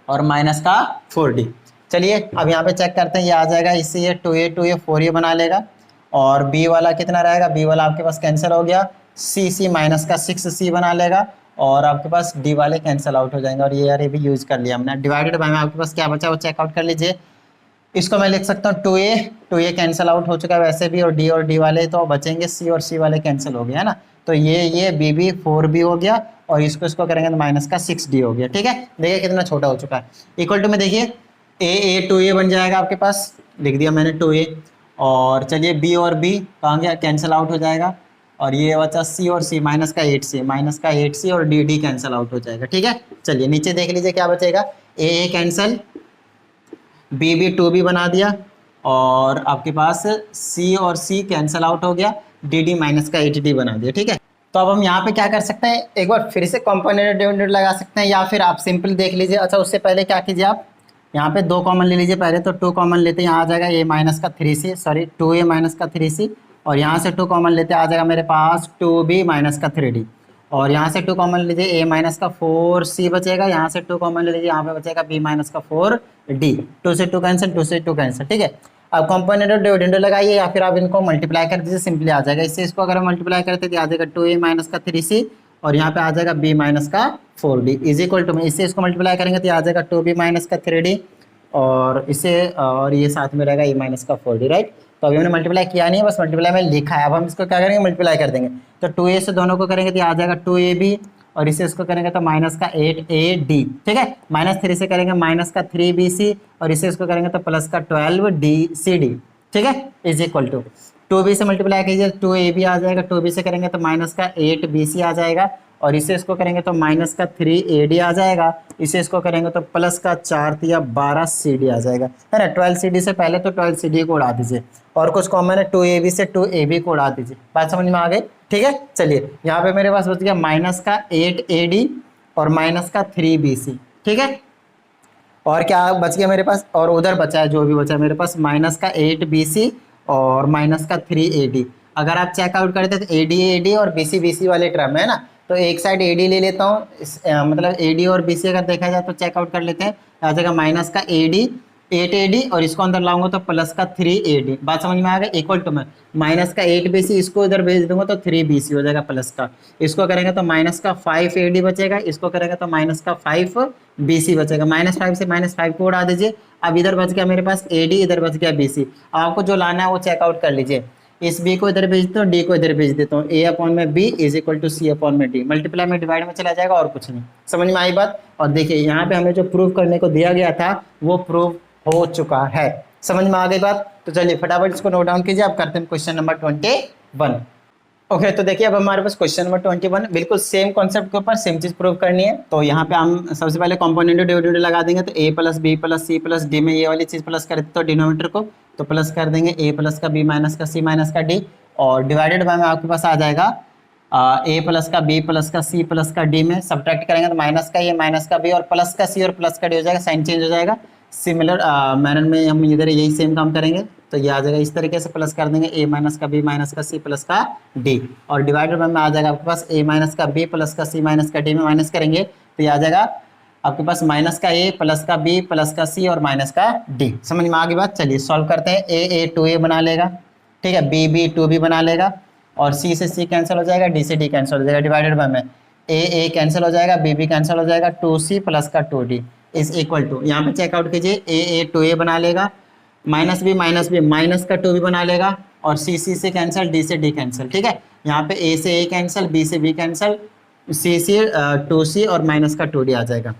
Speaker 2: और माइनस का 4d। चलिए अब यहाँ पे चेक करते हैं, ये आ जाएगा इससे ये 2a 4a बना लेगा और b वाला कितना रहेगा, b वाला आपके पास कैंसिल हो गया, c माइनस का 6c बना लेगा और आपके पास d वाले कैंसिल आउट हो जाएंगे और ये यार ये भी यूज कर लिया हमने। डिवाइडेड बाय में आपके पास क्या बचा वो चेकआउट कर लीजिए। इसको मैं लिख सकता हूँ 2a कैंसिल आउट हो चुका है वैसे भी और d वाले तो बचेंगे, c और c वाले कैंसिल हो गए, है ना। तो ये b 4b हो गया और इसको करेंगे तो माइनस का 6d हो गया। ठीक है, देखिए कितना छोटा हो चुका है। इक्वल टू में देखिए a 2a बन जाएगा आपके पास, लिख दिया मैंने 2a और चलिए b और b कहाँ गया, कैंसिल आउट हो जाएगा और ये बचा c और c माइनस का 8c और d कैंसिल आउट हो जाएगा। ठीक है, चलिए नीचे देख लीजिए क्या बचेगा, a कैंसिल, b 2b बना दिया और आपके पास c और c कैंसिल आउट हो गया, dd माइनस का 8d बना दिया। ठीक है, तो अब हम यहाँ पे क्या कर सकते हैं, एक बार फिर से कंपोनेंट डिविडेंड लगा सकते हैं या फिर आप सिंपल देख लीजिए। अच्छा उससे पहले क्या कीजिए, आप यहाँ पे 2 कॉमन ले लीजिए पहले, तो 2 कॉमन लेते हैं, यहाँ आ जाएगा a माइनस का 3c, सॉरी 2a माइनस का 3c और यहाँ से 2 कॉमन लेते आ जाएगा मेरे पास 2b माइनस का 3d और यहाँ से 2 कॉमन लीजिए a माइनस का 4c बचेगा, यहाँ से 2 कॉमन ले लीजिए, यहाँ पे बचेगा b माइनस का 4d, 2 से 2 कैंसिल, 2 से 2 कैंसिल। ठीक है, अब कंपोनेंट और डिविडेंड लगाइए या फिर आप इनको मल्टीप्लाई कर दीजिए, सिंपली आ जाएगा। इससे इसको अगर हम मल्टीप्लाई करते तो आ जाएगा 2a माइनस का 3c और यहाँ पे आ जाएगा b माइनस का 4d इज इक्वल टू में, इससे इसको मल्टीप्लाई करेंगे तो आ जाएगा 2b माइनस का 3d और इसे और ये साथ में रहेगा a माइनस का 4d, राइट। तो अभी हमने मल्टीप्लाई किया नहीं है, बस मल्टीप्लाई में लिखा है। अब हम इसको क्या करेंगे, मल्टीप्लाई कर देंगे, तो 2a से दोनों को करेंगे तो आ जाएगा 2ab और इसे इसको करेंगे तो माइनस का 8ad। ठीक है, माइनस 3 से करेंगे माइनस का 3bc और इसे इसको करेंगे तो प्लस का 12dcd। ठीक है, इज इक्वल टू 2b से मल्टीप्लाई कीजिए 2ab आ जाएगा, 2b से करेंगे तो माइनस का 8bc आ जाएगा और इसे इसको करेंगे तो माइनस का 3ad आ जाएगा, इसे इसको करेंगे तो प्लस का 4 या 12cd आ जाएगा, है ना। 12cd से पहले तो 12cd को उड़ा दीजिए और कुछ कॉमन है 2ab से 2ab को उड़ा दीजिए। बात समझ में आ गई। ठीक है, चलिए यहाँ पे मेरे पास बच गया माइनस का 8ad और माइनस का 3BC, ठीक है। और क्या बच गया मेरे पास, और उधर बचा है, जो भी बचा है मेरे पास माइनस का 8BC और माइनस का 3AD। अगर आप चेकआउट करते तो AD और BC वाले टर्म है ना, तो एक साइड AD ले लेता हूँ, मतलब AD और BC अगर देखा जाए तो चेकआउट कर लेते हैं। आ जाएगा माइनस का AD 8AD और इसको अंदर लाऊंगा तो प्लस का 3AD। बात समझ में आ गया। इक्वल टू में माइनस का 8BC, इसको इधर भेज दूंगा तो 3BC हो जाएगा प्लस का। इसको करेंगे तो माइनस का 5AD बचेगा, इसको करेंगे तो माइनस का 5BC बचेगा। -5 से -5 को उड़ा दीजिए। अब इधर बच गया मेरे पास AD, इधर बच गया BC। आपको जो लाना है वो चेकआउट कर लीजिए। इस B को इधर भेज देता हूँ, D को इधर भेज देता हूँ। A/B is equal to C/D। Multiply में डिवाइड में चला जाएगा और कुछ नहीं। समझ में आई बात। और देखिए यहाँ पे हमें जो प्रूव करने को दिया गया था वो प्रूव हो चुका है। समझ में आ गई बात। तो चलिए फटाफट इसको नोट डाउन कीजिए। अब करते हैं क्वेश्चन नंबर 21। ओके तो देखिए अब हमारे पास क्वेश्चन नंबर 21 बिल्कुल सेम कॉन्सेप्ट के ऊपर सेम चीज प्रूव करनी है। तो यहाँ पे हम सबसे पहले कॉम्पोनेंट डिविडेंड लगा देंगे। तो A + B + C + D में ये वाली चीज प्लस कर देते तो डिनोमिनेटर को, तो प्लस कर देंगे A + का B - का C - का D, और डिवाइडेड बाय में आपके पास आ जाएगा A + का B + का C + का D में सब्ट्रैक्ट करेंगे तो माइनस का A माइनस का B और प्लस का C और प्लस का D हो जाएगा। साइन चेंज हो जाएगा। सिमिलर मैनर में हम इधर यही सेम काम करेंगे। तो ये आ जाएगा इस तरीके से, प्लस कर देंगे A - का B - का C + का D, और डिवाइडेड बाय में आ जाएगा आपके पास A - का B + का C - का D में माइनस करेंगे तो ये आ जाएगा आपके पास माइनस का A + का B + का C और माइनस का D। समझ में आ गई बात। चलिए सॉल्व करते हैं। A 2A बना लेगा, ठीक है, B 2B बना लेगा, और C से C कैंसिल हो जाएगा, D से D कैंसिल हो जाएगा। डिवाइडेड बाय में A कैंसिल हो जाएगा, B कैंसिल हो जाएगा, 2C + का 2D इज इक्वल टू, यहाँ पे चेकआउट कीजिए। A 2A बना लेगा, -B माइनस का 2B बना लेगा, और C से कैंसिल, D से D कैंसिल, ठीक है। यहाँ पे A से A कैंसिल, B से B कैंसिल, C से 2C और माइनस का 2D आ जाएगा।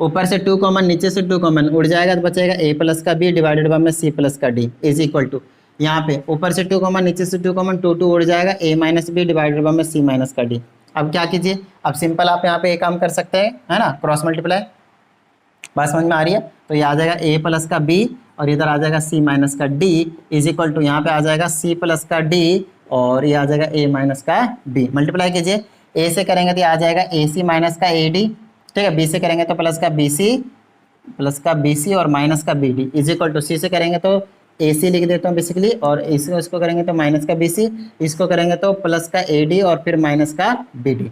Speaker 2: ऊपर से 2 कॉमन, नीचे से 2 कॉमन उड़ जाएगा तो बचेगा A + का B डिवाइडेड बाय में C + का D इज इक्वल टू, यहाँ पे ऊपर से 2 कॉमन, नीचे से 2 कॉमन, 2 उड़ जाएगा A - B डिवाइडेड बाय में C - का D। अब क्या कीजिए, अब सिंपल आप यहाँ पे एक काम कर सकते हैं, है ना, क्रॉस मल्टीप्लाई। बात समझ में आ रही है। तो ये आ जाएगा A + का B और इधर आ जाएगा C - का D इज इक्वल टू, यहाँ पे आ जाएगा C + का D और ये आ जाएगा A - का B। मल्टीप्लाई कीजिए। A से करेंगे तो आ जाएगा AC - का AD, ठीक है। B से करेंगे तो प्लस का BC और माइनस का BD is equal to, C से करेंगे तो AC लिख देता हूँ बेसिकली, और इसको करेंगे तो माइनस का BC, इसको करेंगे तो प्लस का AD और फिर माइनस का BD।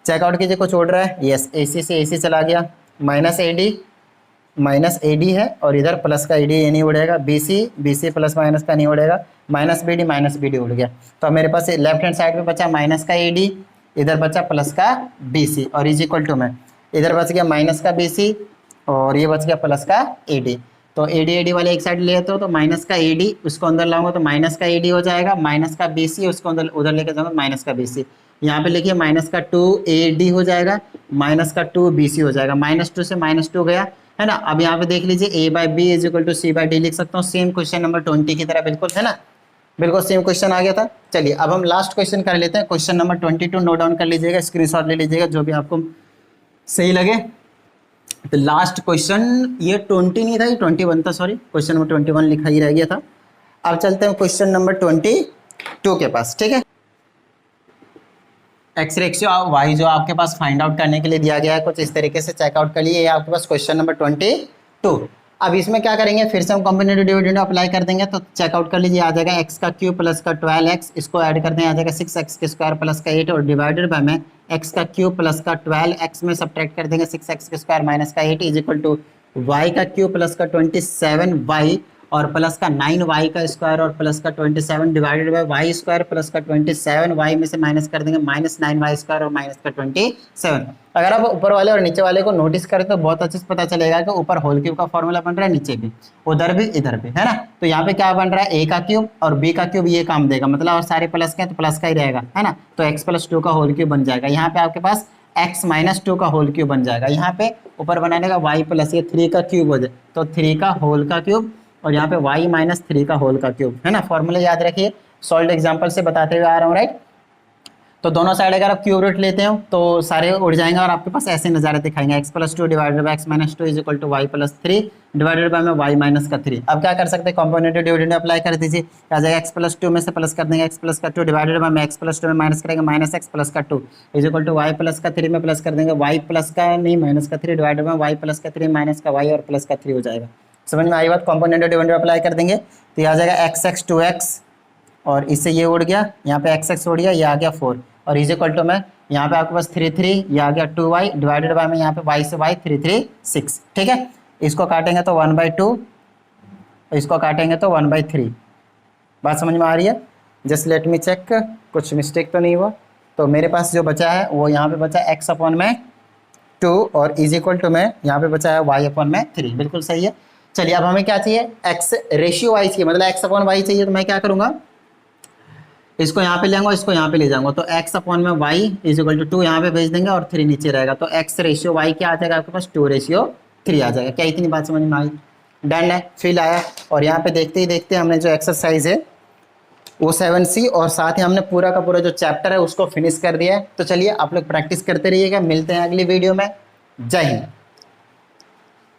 Speaker 2: चेकआउट कीजिए कुछ उड़ रहा है। यस, AC से AC चला गया, -AD है, और इधर प्लस का AD ये नहीं उड़ेगा, BC प्लस माइनस का नहीं उड़ेगा, -BD उड़ गया। तो अब मेरे पास लेफ्ट हैंड साइड में बचा माइनस का AD, इधर बचा प्लस का BC, और इज इक्वल टू में इधर बच गया माइनस का BC और ये बच गया प्लस का AD। तो AD वाले एक साइड ले लेते हो तो माइनस का AD, उसको अंदर लाऊंगा तो माइनस का AD हो जाएगा, माइनस का BC उसको अंदर उधर लेके जाऊंगा माइनस का BC। यहाँ पे लिखिए माइनस का 2AD हो जाएगा, माइनस का 2BC हो जाएगा। -2 से -2 गया, है ना। अब यहाँ पे देख लीजिए A/B is equal to C/D लिख सकता हूँ, सेम क्वेश्चन नंबर 20 की तरह, बिल्कुल, है ना, बिल्कुल सेम क्वेश्चन आ गया था। चलिए अब हम लास्ट क्वेश्चन कर लेते हैं। क्वेश्चन नंबर 22 नोट डाउन कर लीजिएगा, स्क्रीनशॉट ले लीजिएगा जो भी आपको सही लगे। तो लास्ट क्वेश्चन ये 20 नहीं था, ये 21 था, सॉरी, क्वेश्चन नंबर 21 लिखा ही रह गया था। अब चलते हैं क्वेश्चन नंबर 22 के पास, ठीक है। एक्स रेशियो वाई जो आपके पास फाइंड आउट करने के लिए दिया गया है, कुछ इस तरीके से चेकआउट कर लिए। ये आपके पास क्वेश्चन नंबर 22। अब इसमें क्या करेंगे, फिर से हम कॉम्बिनेटिव डिविडेंड अप्लाई कर देंगे। तो चेकआउट कर लीजिए, आ जाएगा x का क्यूब प्लस का 12x, इसको ऐड कर दें आ जाएगा 6x² प्लस का 8, और डिवाइडेड बाय में x का क्यूब प्लस का 12x में सब्ट्रैक्ट कर देंगे 6x² माइनस का 8 इज इक्वल टू y का क्यूब प्लस का 27y और प्लस का 9y का स्क्वायर और प्लस का 27 divided by Y square plus का 27y में से माइनस कर देंगे -9y² और माइनस का 27। अगर आप ऊपर वाले और नीचे वाले को नोटिस करें तो बहुत अच्छे से पता चलेगा कि ऊपर होल क्यूब का फॉर्मूला बन रहा है, नीचे भी, उधर भी, इधर भी, है ना। तो यहाँ पे क्या बन रहा है, a का क्यूब और b का क्यूब, ये काम देगा, मतलब और सारे प्लस के हैं तो प्लस का ही रहेगा, है ना। तो x + 2 का होल क्यूब बन जाएगा। यहाँ पे आपके पास x - 2 का होल क्यूब बन जाएगा। यहाँ पे ऊपर बनाने का y प्लस ये 3 का क्यूब हो जाए तो 3 का होल का क्यूब, और यहाँ पे y - 3 का होल का क्यूब, है ना। फॉर्मूला याद रखिए, सॉल्व एग्जांपल से बताते हुए आ रहा हूँ, राइट। तो दोनों साइड अगर आप क्यूब रूट लेते हो तो सारे उड़ जाएंगे और आपके पास ऐसे नज़ारे दिखाएंगे X plus two divided by X minus two is equal to Y plus three divided by में वाई माइनस का थ्री। अब क्या कर सकते हैं, कॉम्पोनेंट डिविडेंड अप्लाई कर दीजिए, आ जाएगा एक्स प्लस टू में से प्लस कर देंगे एक्स प्लस का टू डिवाइडेड बाई में एक्स प्लस टू में माइनस करेंगे माइनस एक्स प्लस का two is equal to Y plus का थ्री में प्लस कर देंगे वाई प्लस का नहीं माइनस का three divided by Y plus का थ्री माइनस का वाई और प्लस का थ्री हो जाएगा। समझ में आई बात, कॉम्पोनेंट डिविडेंड अप्लाई कर देंगे तो ये आ जाएगा एक्स एक्स टू एक्स और इससे ये उड़ गया, यहाँ पे एक्स एक्स उड़ गया, ये आ गया 4 और इज इक्वल टू में यहाँ पे आपके पास 3 3 ये आ गया 2y डिवाइडेड बाय में यहाँ पे y से y 3 3 6। ठीक है, इसको काटेंगे तो 1/2, इसको काटेंगे तो 1/3। बात समझ में आ रही है? जस्ट लेट मी चेक कुछ मिस्टेक तो नहीं हुआ। तो मेरे पास जो बचा है वो यहाँ पे बचा x अपॉन में 2 और इज इक्वल टू में यहाँ पे बचा है y अपॉन में 3। बिल्कुल सही है। चलिए अब हमें क्या चाहिए, x रेशियो y चाहिए, मतलब x अपॉन y चाहिए। तो मैं क्या करूँगा, इसको यहाँ पे ले जाऊंगा, इसको यहाँ पे ले जाऊंगा, तो x अपॉन में y इज इक्वल टू 2 यहाँ पे भेज देंगे और 3 नीचे रहेगा। तो x रेशियो y क्या आ जाएगा आपके पास, 2:3 आ जाएगा। क्या इतनी बात समझ में आई? डन है, फिल आया। और यहाँ पे देखते ही देखते हमने जो एक्सरसाइज है वो 7C और साथ ही हमने पूरा का पूरा जो चैप्टर है उसको फिनिश कर दिया है। तो चलिए आप लोग प्रैक्टिस करते रहिएगा, मिलते हैं अगली वीडियो में। जय हिंद।